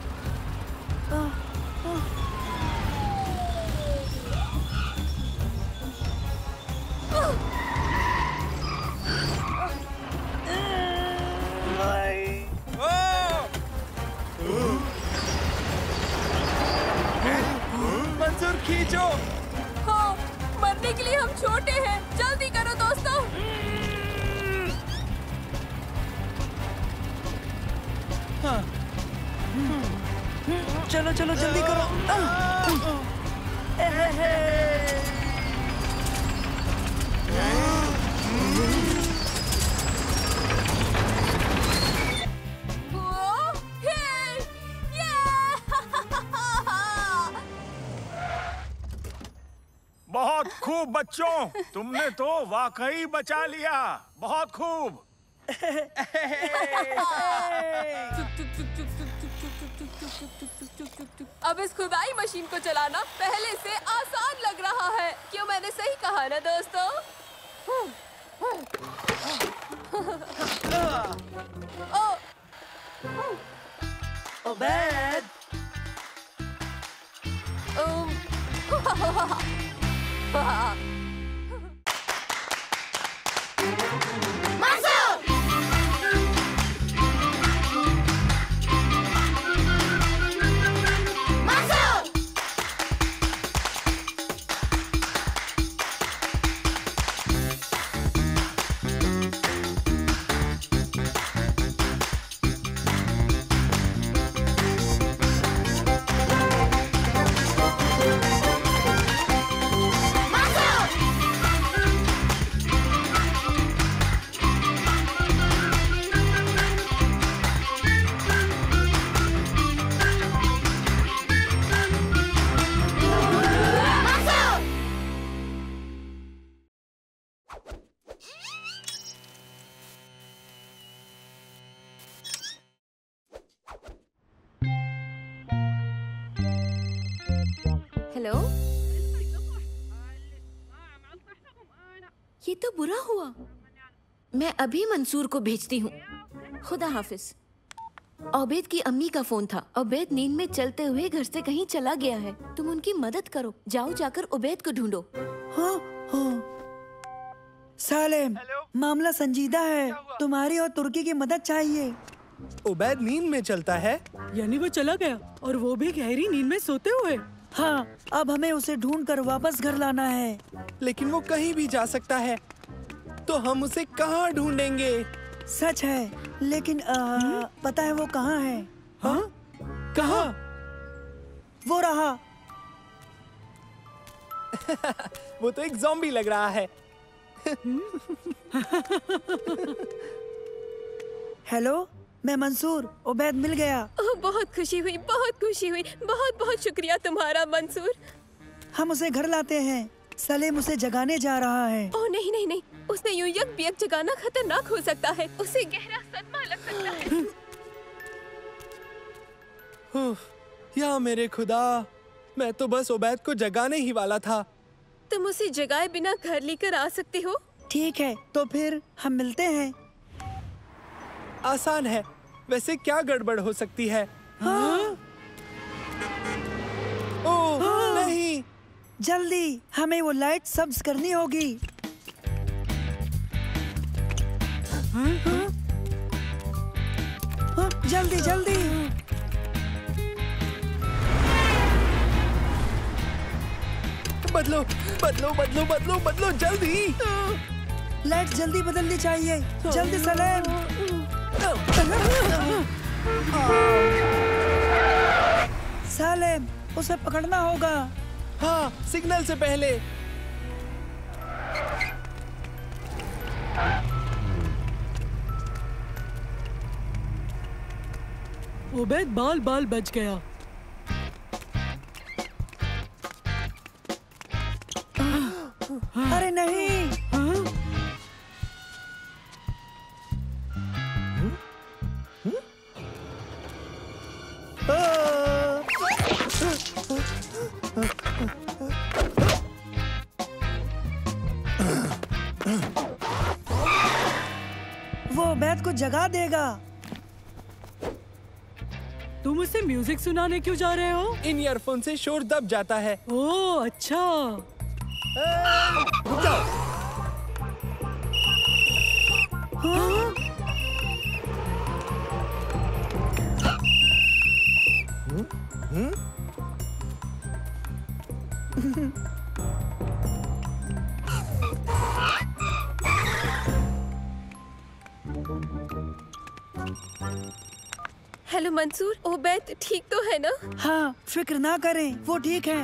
[SPEAKER 4] मंसूर, खींचो।
[SPEAKER 3] हाँ, मरने के लिए हम छोटे हैं। जल्दी करो दोस्तों।
[SPEAKER 2] चलो चलो जल्दी करो।
[SPEAKER 1] बहुत खूब बच्चों, तुमने तो वाकई बचा लिया। बहुत खूब।
[SPEAKER 3] अब इस खुदाई मशीन को चलाना पहले से आसान लग रहा है। क्यों, मैंने सही कहा ना दोस्तों?
[SPEAKER 2] ओबैद।
[SPEAKER 13] हेलो, ये तो बुरा हुआ। मैं अभी मंसूर को भेजती हूँ। खुदा हाफिज। ओबैद की अम्मी का फोन था। ओबैद नींद में चलते हुए घर से कहीं चला गया है। तुम उनकी मदद करो। जाओ, जाकर ओबैद को ढूंढो।
[SPEAKER 2] हाँ हाँ। सालेम, मामला संजीदा है। तुम्हारी और तुर्की की मदद चाहिए।
[SPEAKER 4] ओबैद नींद में चलता है?
[SPEAKER 14] यानी वो चला गया और वो भी गहरी नींद में सोते हुए?
[SPEAKER 2] हाँ, अब हमें उसे ढूंढकर वापस घर लाना है।
[SPEAKER 4] लेकिन वो कहीं भी जा सकता है, तो हम उसे कहाँ ढूंढेंगे?
[SPEAKER 2] सच है, लेकिन पता है वो कहाँ है?
[SPEAKER 4] हाँ? कहाँ?
[SPEAKER 2] वो रहा।
[SPEAKER 4] वो तो एक ज़ॉम्बी लग रहा है।
[SPEAKER 2] हेलो, मैं मंसूर। ओबैद मिल गया।
[SPEAKER 3] बहुत खुशी हुई, बहुत खुशी हुई। बहुत बहुत शुक्रिया तुम्हारा मंसूर।
[SPEAKER 2] हम उसे घर लाते हैं। सलीम उसे जगाने जा रहा है।
[SPEAKER 3] ओह नहीं नहीं नहीं, उसने यूं यक जगाना खतरनाक हो सकता है। उसे गहरा सदमा लग सकता है।
[SPEAKER 4] या मेरे खुदा, मैं तो बस ओबैद को जगाने ही वाला था।
[SPEAKER 3] तुम उसे जगाए बिना घर लेकर आ सकते हो?
[SPEAKER 2] ठीक है, तो फिर हम मिलते हैं।
[SPEAKER 4] आसान है। वैसे क्या गड़बड़ हो सकती है?
[SPEAKER 2] हाँ?
[SPEAKER 4] ओह नहीं!
[SPEAKER 2] जल्दी, हमें वो लाइट सब्ज करनी होगी। जल्दी जल्दी।
[SPEAKER 4] बदलो बदलो बदलो बदलो बदलो, जल्दी!
[SPEAKER 2] लाइट जल्दी बदलनी चाहिए। जल्दी सलेम। सालेम, उसे पकड़ना होगा।
[SPEAKER 4] हाँ, सिग्नल से पहले।
[SPEAKER 14] ओबैद बाल बाल बच गया।
[SPEAKER 2] अरे नहीं। वो ओबैद को जगा देगा।
[SPEAKER 14] तुम उसे म्यूजिक सुनाने क्यों जा रहे हो?
[SPEAKER 4] इन ईयरफोन से शोर दब जाता है।
[SPEAKER 14] ओह अच्छा।
[SPEAKER 4] रुक जाओ।
[SPEAKER 2] हाँ?
[SPEAKER 3] हेलो मंसूर, ओबैद ठीक तो है ना?
[SPEAKER 2] हाँ, फिक्र ना करें, वो ठीक है।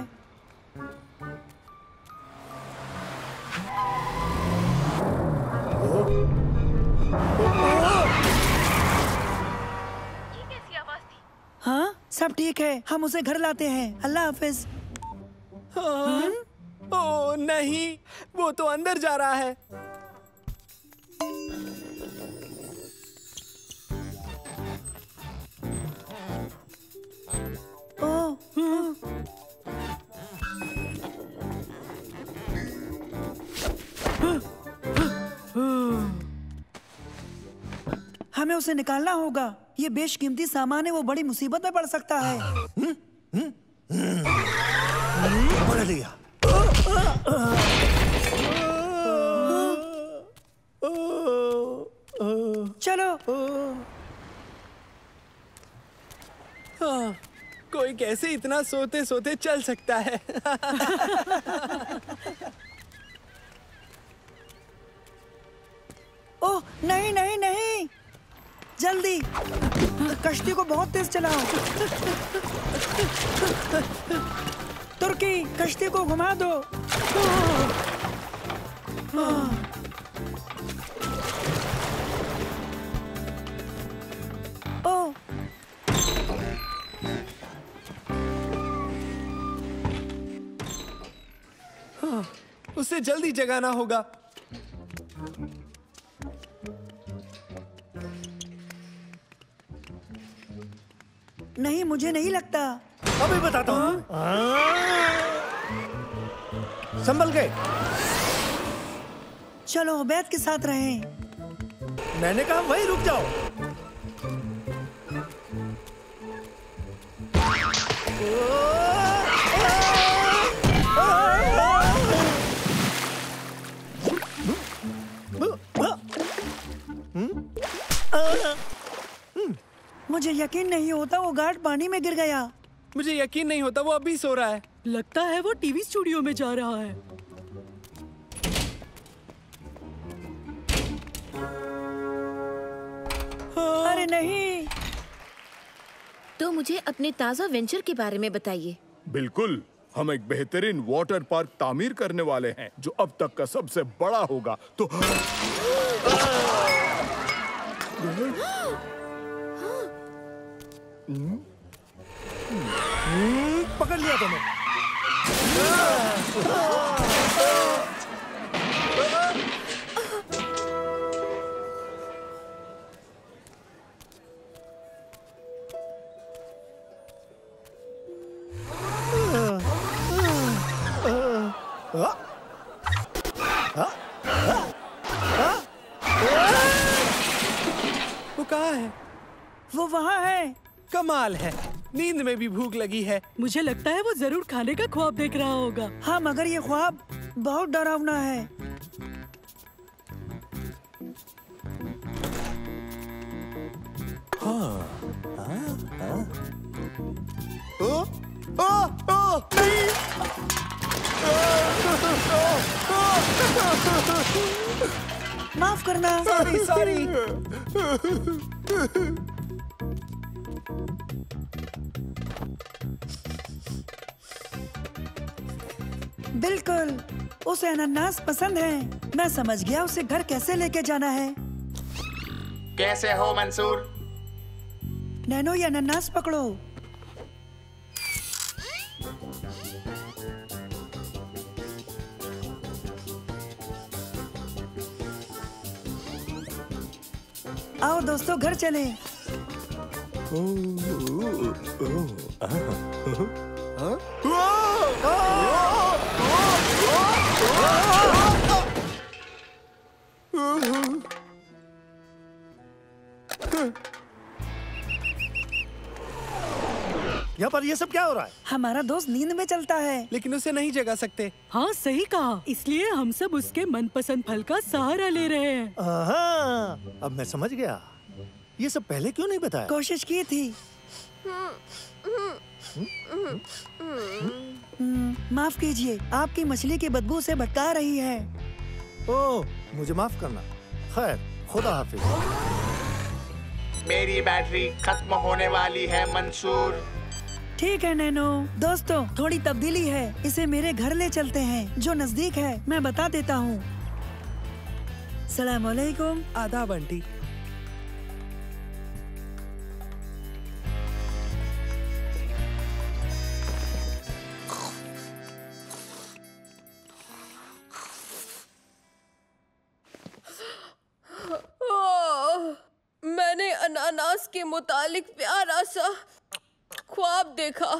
[SPEAKER 2] हाँ, सब ठीक है। हम उसे घर लाते हैं। अल्लाह हाफिज।
[SPEAKER 4] ओ नहीं, वो तो अंदर जा रहा है।
[SPEAKER 2] हमें उसे निकालना होगा। ये बेशकीमती सामान है, वो बड़ी मुसीबत में पड़ सकता है।
[SPEAKER 15] पकड़ लिया।
[SPEAKER 2] चलो।
[SPEAKER 4] कोई कैसे इतना सोते सोते चल सकता है?
[SPEAKER 2] ओह नहीं नहीं नहीं, जल्दी कश्ती को बहुत तेज चलाओ। तुर्की, कश्ती को घुमा दो। ओह
[SPEAKER 4] उसे जल्दी जगाना होगा।
[SPEAKER 2] नहीं, मुझे नहीं लगता।
[SPEAKER 15] अभी बताता हूँ। संभल गए।
[SPEAKER 2] चलो उबैद के साथ रहें।
[SPEAKER 15] मैंने कहा वहीं रुक जाओ।
[SPEAKER 2] मुझे यकीन नहीं होता वो गार्ड पानी में गिर गया।
[SPEAKER 4] मुझे यकीन नहीं होता वो अभी सो रहा है।
[SPEAKER 14] लगता है वो टीवी स्टूडियो में जा रहा है।
[SPEAKER 2] अरे नहीं।
[SPEAKER 13] तो मुझे अपने ताज़ा वेंचर के बारे में बताइए।
[SPEAKER 8] बिल्कुल, हम एक बेहतरीन वाटर पार्क तामीर करने वाले हैं जो अब तक का सबसे बड़ा होगा। तो
[SPEAKER 15] पकड़ लिया तुम्हें।
[SPEAKER 4] वो कहाँ है?
[SPEAKER 2] वो वहाँ है।
[SPEAKER 4] कमाल है, नींद में भी भूख लगी है।
[SPEAKER 14] मुझे लगता है वो जरूर खाने का ख्वाब देख रहा होगा।
[SPEAKER 2] हाँ, मगर ये ख्वाब बहुत डरावना है। माफ करना।
[SPEAKER 4] Sorry sorry.
[SPEAKER 2] बिल्कुल, उसे अनानास पसंद है। मैं समझ गया उसे घर कैसे लेके जाना है।
[SPEAKER 9] कैसे हो मंसूर?
[SPEAKER 2] नैनो, ये अनानास पकड़ो। आओ दोस्तों, घर चले।
[SPEAKER 15] यहाँ पर ये सब क्या हो रहा है?
[SPEAKER 2] हमारा दोस्त नींद में चलता है,
[SPEAKER 4] लेकिन उसे नहीं जगा सकते।
[SPEAKER 14] हाँ सही कहा, इसलिए हम सब उसके मनपसंद फल का सहारा ले रहे हैं।
[SPEAKER 15] अब मैं समझ गया। ये सब पहले क्यों नहीं बताया?
[SPEAKER 2] कोशिश की थी। माफ कीजिए, आपकी मछली की बदबू से भटका रही है।
[SPEAKER 15] ओह, मुझे माफ करना। खैर, खुदा हाफिज।
[SPEAKER 9] मेरी बैटरी खत्म होने वाली है मंसूर।
[SPEAKER 2] ठीक है नैनो। दोस्तों, थोड़ी तब्दीली है। इसे मेरे घर ले चलते हैं जो नजदीक है। मैं बता देता हूँ। सलाम अलैकुम।
[SPEAKER 4] आदाब आंटी।
[SPEAKER 3] मैंने अनानास के मुतालिक प्यारा सा ख्वाब देखा।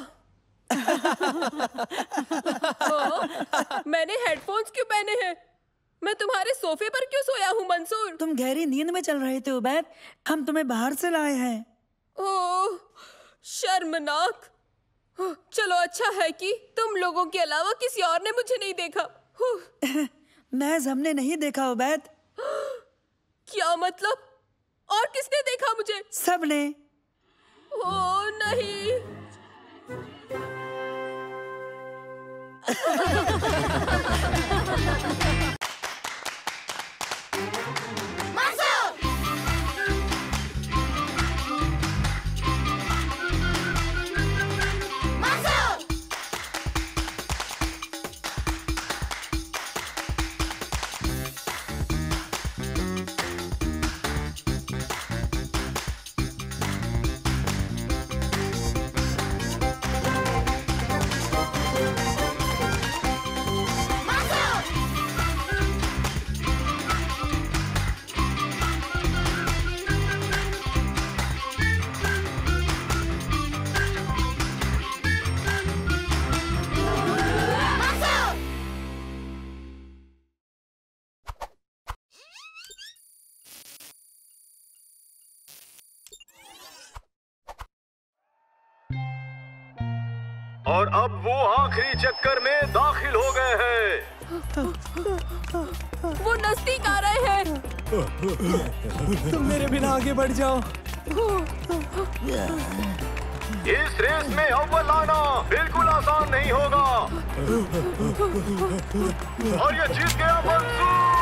[SPEAKER 3] मैंने हेडफोन्स क्यों पहने हैं? मैं तुम्हारे सोफे पर क्यों सोया हूँ मंसूर?
[SPEAKER 2] तुम गहरी नींद में चल रहे थे उबैद, हम तुम्हें बाहर से लाए हैं।
[SPEAKER 3] ओह, शर्मनाक। चलो अच्छा है कि तुम लोगों के अलावा किसी और ने मुझे नहीं देखा।
[SPEAKER 2] महज हमने नहीं देखा उबैद।
[SPEAKER 3] क्या मतलब? और किसने देखा मुझे?
[SPEAKER 2] सबने।
[SPEAKER 3] ओह नहीं।
[SPEAKER 16] और अब वो आखिरी चक्कर में दाखिल हो गए हैं।
[SPEAKER 3] वो नजदीक आ रहे हैं।
[SPEAKER 4] तुम मेरे बिना आगे बढ़ जाओ।
[SPEAKER 16] इस रेस में अव्वल आना बिल्कुल आसान नहीं होगा। और ये जीत गया मंसूर।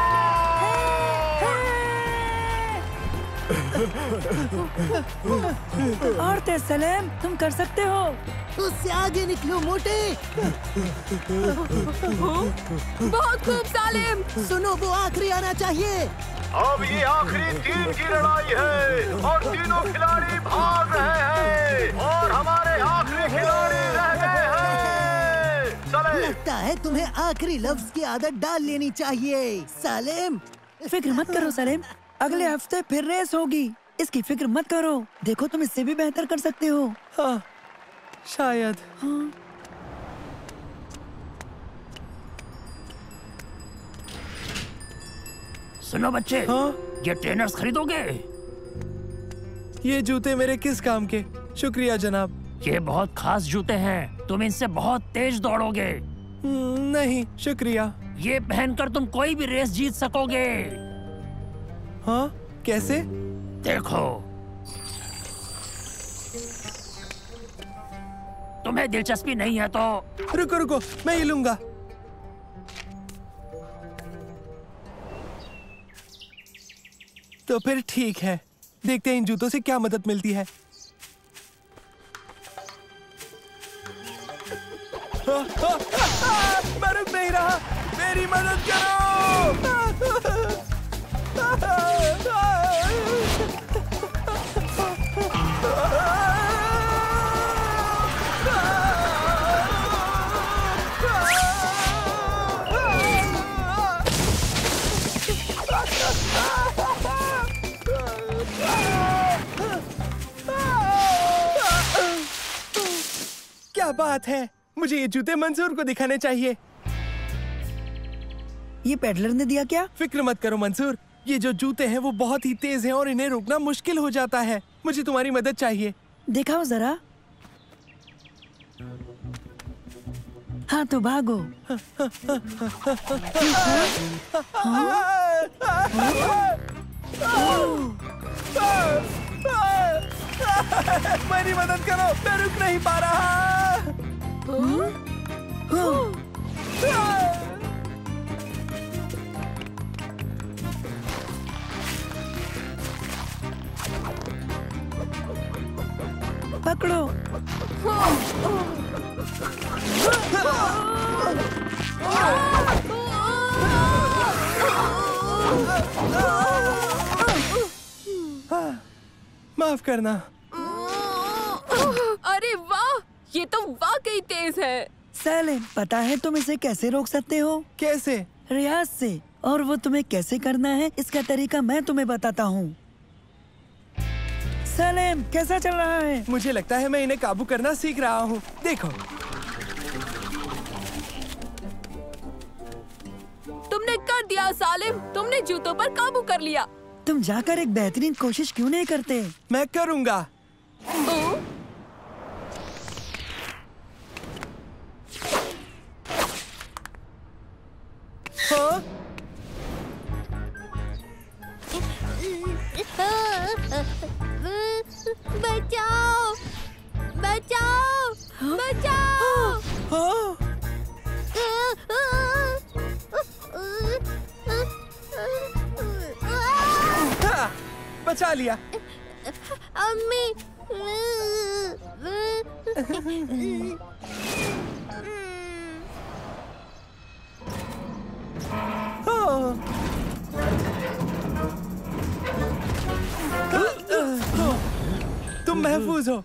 [SPEAKER 2] और ते सलेम, तुम कर सकते हो।
[SPEAKER 10] उससे आगे निकलो मोटे।
[SPEAKER 3] बहुत खूब सालिम।
[SPEAKER 10] सुनो, वो आखिरी आना चाहिए।
[SPEAKER 16] अब ये आखिरी 3 की लड़ाई है और तीनों खिलाड़ी भाग रहे हैं और हमारे आखिरी खिलाड़ी रह गए हैं।
[SPEAKER 10] लगता है तुम्हें आखिरी लफ्ज की आदत डाल लेनी चाहिए सालिम।
[SPEAKER 2] फिक्र मत करो सलेम, अगले हफ्ते फिर रेस होगी, इसकी फिक्र मत करो। देखो तुम इससे भी बेहतर कर सकते हो।
[SPEAKER 4] हाँ, शायद।
[SPEAKER 2] हाँ।
[SPEAKER 17] सुनो बच्चे,
[SPEAKER 4] हाँ?
[SPEAKER 17] ये ट्रेनर्स खरीदोगे?
[SPEAKER 4] ये जूते मेरे किस काम के? शुक्रिया जनाब।
[SPEAKER 17] ये बहुत खास जूते हैं, तुम इनसे बहुत तेज दौड़ोगे।
[SPEAKER 4] नहीं शुक्रिया।
[SPEAKER 17] ये पहनकर तुम कोई भी रेस जीत सकोगे।
[SPEAKER 4] हाँ, कैसे?
[SPEAKER 17] देखो, तुम्हें दिलचस्पी नहीं है तो
[SPEAKER 4] रुको रुको, मैं ये लूंगा। तो फिर ठीक है, देखते हैं इन जूतों से क्या मदद मिलती है। मैं रुक नहीं रहा, मेरी मदद करो। क्या बात है, मुझे ये जूते मंसूर को दिखाने चाहिए।
[SPEAKER 2] ये पेडलर ने दिया क्या?
[SPEAKER 4] फिक्र मत करो मंसूर, ये जो जूते हैं वो बहुत ही तेज हैं और इन्हें रोकना मुश्किल हो जाता है। मुझे तुम्हारी मदद चाहिए।
[SPEAKER 2] दिखाओ जरा। हाँ तो भागो।
[SPEAKER 4] मेरी मदद करो, मैं रुक नहीं पा रहा।
[SPEAKER 2] पकड़ो।
[SPEAKER 4] माफ करना।
[SPEAKER 3] अरे वाह, ये तो वाकई तेज है।
[SPEAKER 2] सलीम, पता है तुम इसे कैसे रोक सकते हो?
[SPEAKER 4] कैसे?
[SPEAKER 2] रियाज से। और वो तुम्हें कैसे करना है इसका तरीका मैं तुम्हें बताता हूँ। सलीम, कैसा चल रहा है?
[SPEAKER 4] मुझे लगता है मैं इन्हें काबू करना सीख रहा हूँ। देखो।
[SPEAKER 3] तुमने कर दिया सालिम, तुमने जूतों पर काबू कर लिया।
[SPEAKER 2] तुम जाकर एक बेहतरीन कोशिश क्यों नहीं करते?
[SPEAKER 4] मैं करूँगा। हाँ?
[SPEAKER 13] बचाओ! बचाओ! बचाओ!
[SPEAKER 4] हाँ? हाँ, बचा लिया।
[SPEAKER 13] अम्मी!
[SPEAKER 4] तुम महफूज हो।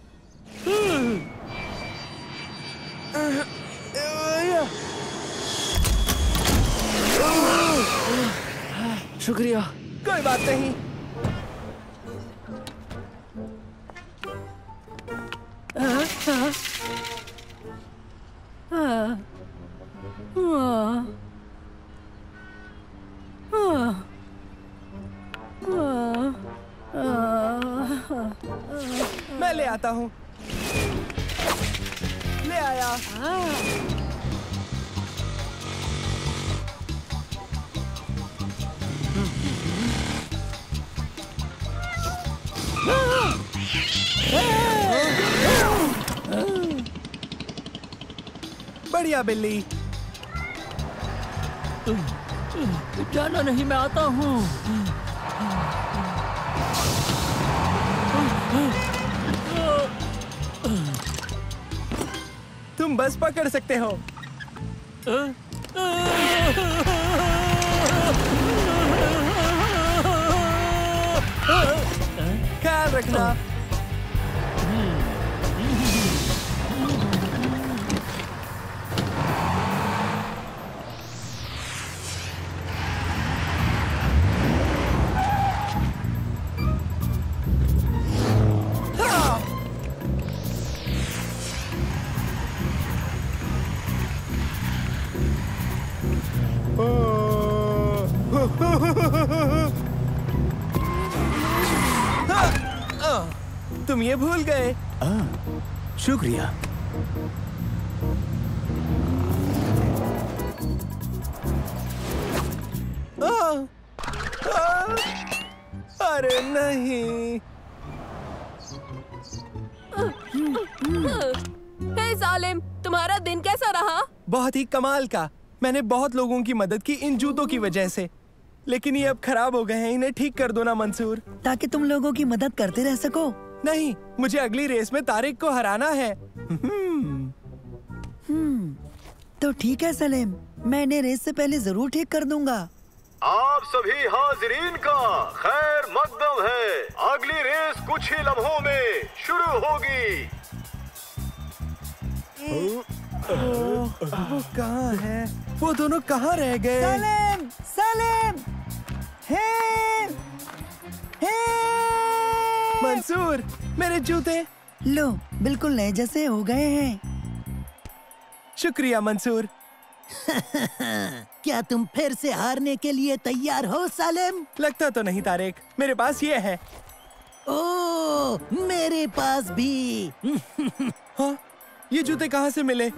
[SPEAKER 7] शुक्रिया।
[SPEAKER 4] कोई बात नहीं। मैं ले आता हूँ। ले आया। बढ़िया बिल्ली।
[SPEAKER 17] जाना नहीं, मैं आता हूँ।
[SPEAKER 4] तुम बस पकड़ सकते हो। ख्याल रखना। तुम ये भूल गए।
[SPEAKER 15] शुक्रिया।
[SPEAKER 4] अरे नहीं।
[SPEAKER 3] हे सालिम, तुम्हारा दिन कैसा रहा?
[SPEAKER 4] बहुत ही कमाल का। मैंने बहुत लोगों की मदद की इन जूतों की वजह से, लेकिन ये अब खराब हो गए हैं। इन्हें ठीक कर दो ना मंसूर,
[SPEAKER 2] ताकि तुम लोगों की मदद करते रह सको।
[SPEAKER 4] नहीं, मुझे अगली रेस में तारिक को हराना है।
[SPEAKER 2] तो ठीक है सलीम, मैं इन्हें रेस से पहले जरूर ठीक कर दूंगा।
[SPEAKER 16] आप सभी हाजिरीन का खैर मकदम है। अगली रेस कुछ ही लम्हों में शुरू होगी।
[SPEAKER 4] वो कहाँ है? वो दोनों कहाँ रह गए?
[SPEAKER 2] सलीम! सलीम! हे!
[SPEAKER 4] मंसूर, मेरे जूते।
[SPEAKER 2] लो, बिल्कुल नए जैसे हो गए हैं।
[SPEAKER 4] शुक्रिया मंसूर।
[SPEAKER 10] क्या तुम फिर से हारने के लिए तैयार हो सालिम?
[SPEAKER 4] लगता तो नहीं तारिक, मेरे पास ये है।
[SPEAKER 10] ओ, मेरे पास भी।
[SPEAKER 4] हाँ? ये जूते कहाँ से मिले?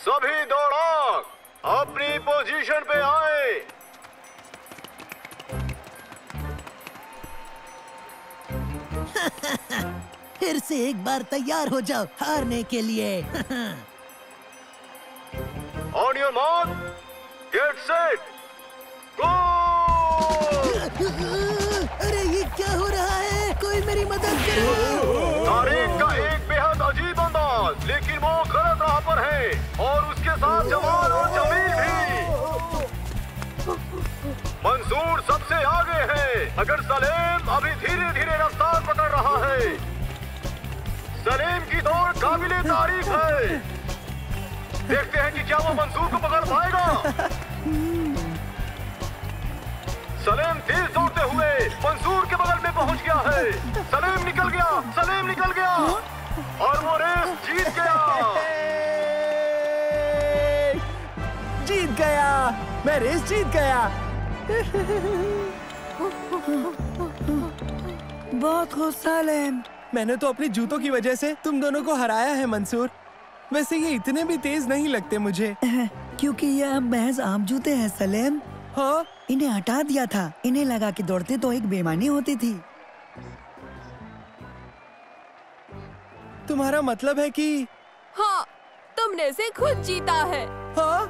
[SPEAKER 16] सभी दौड़ाक अपनी पोजीशन पे आए।
[SPEAKER 10] फिर से एक बार तैयार हो जाओ हारने के लिए।
[SPEAKER 16] On your mark, get set, go!
[SPEAKER 10] अरे ये क्या हो रहा है? कोई मेरी मदद करो।
[SPEAKER 16] तारिक का एक बेहद अजीब अंदाज, लेकिन वो गलत राह पर है और उसके साथ जमाल और जमील भी। मंसूर सबसे आगे है। अगर सलीम अभी धीरे धीरे रफ्तार पकड़ रहा है सलीम की दौड़ काबिले तारीफ है। देखते हैं कि क्या वो मंसूर को पकड़ पाएगा। सलीम तेज दौड़ते हुए मंसूर के बगल में पहुंच गया है। सलीम निकल गया और वो रेस जीत गया।
[SPEAKER 4] जीत गया, मैं रेस जीत गया।
[SPEAKER 2] बहुत खुश सलीम।
[SPEAKER 4] मैंने तो अपने जूतों की वजह से तुम दोनों को हराया है मंसूर। वैसे ये इतने भी तेज नहीं लगते मुझे।
[SPEAKER 2] क्योंकि ये अब महज आम जूते हैं सलीम।
[SPEAKER 4] हाँ,
[SPEAKER 2] इन्हें हटा दिया था। इन्हें लगा कि दौड़ते तो एक बेईमानी होती थी।
[SPEAKER 4] तुम्हारा मतलब है कि
[SPEAKER 3] हाँ, तुमने इसे खुद जीता है।
[SPEAKER 4] हाँ?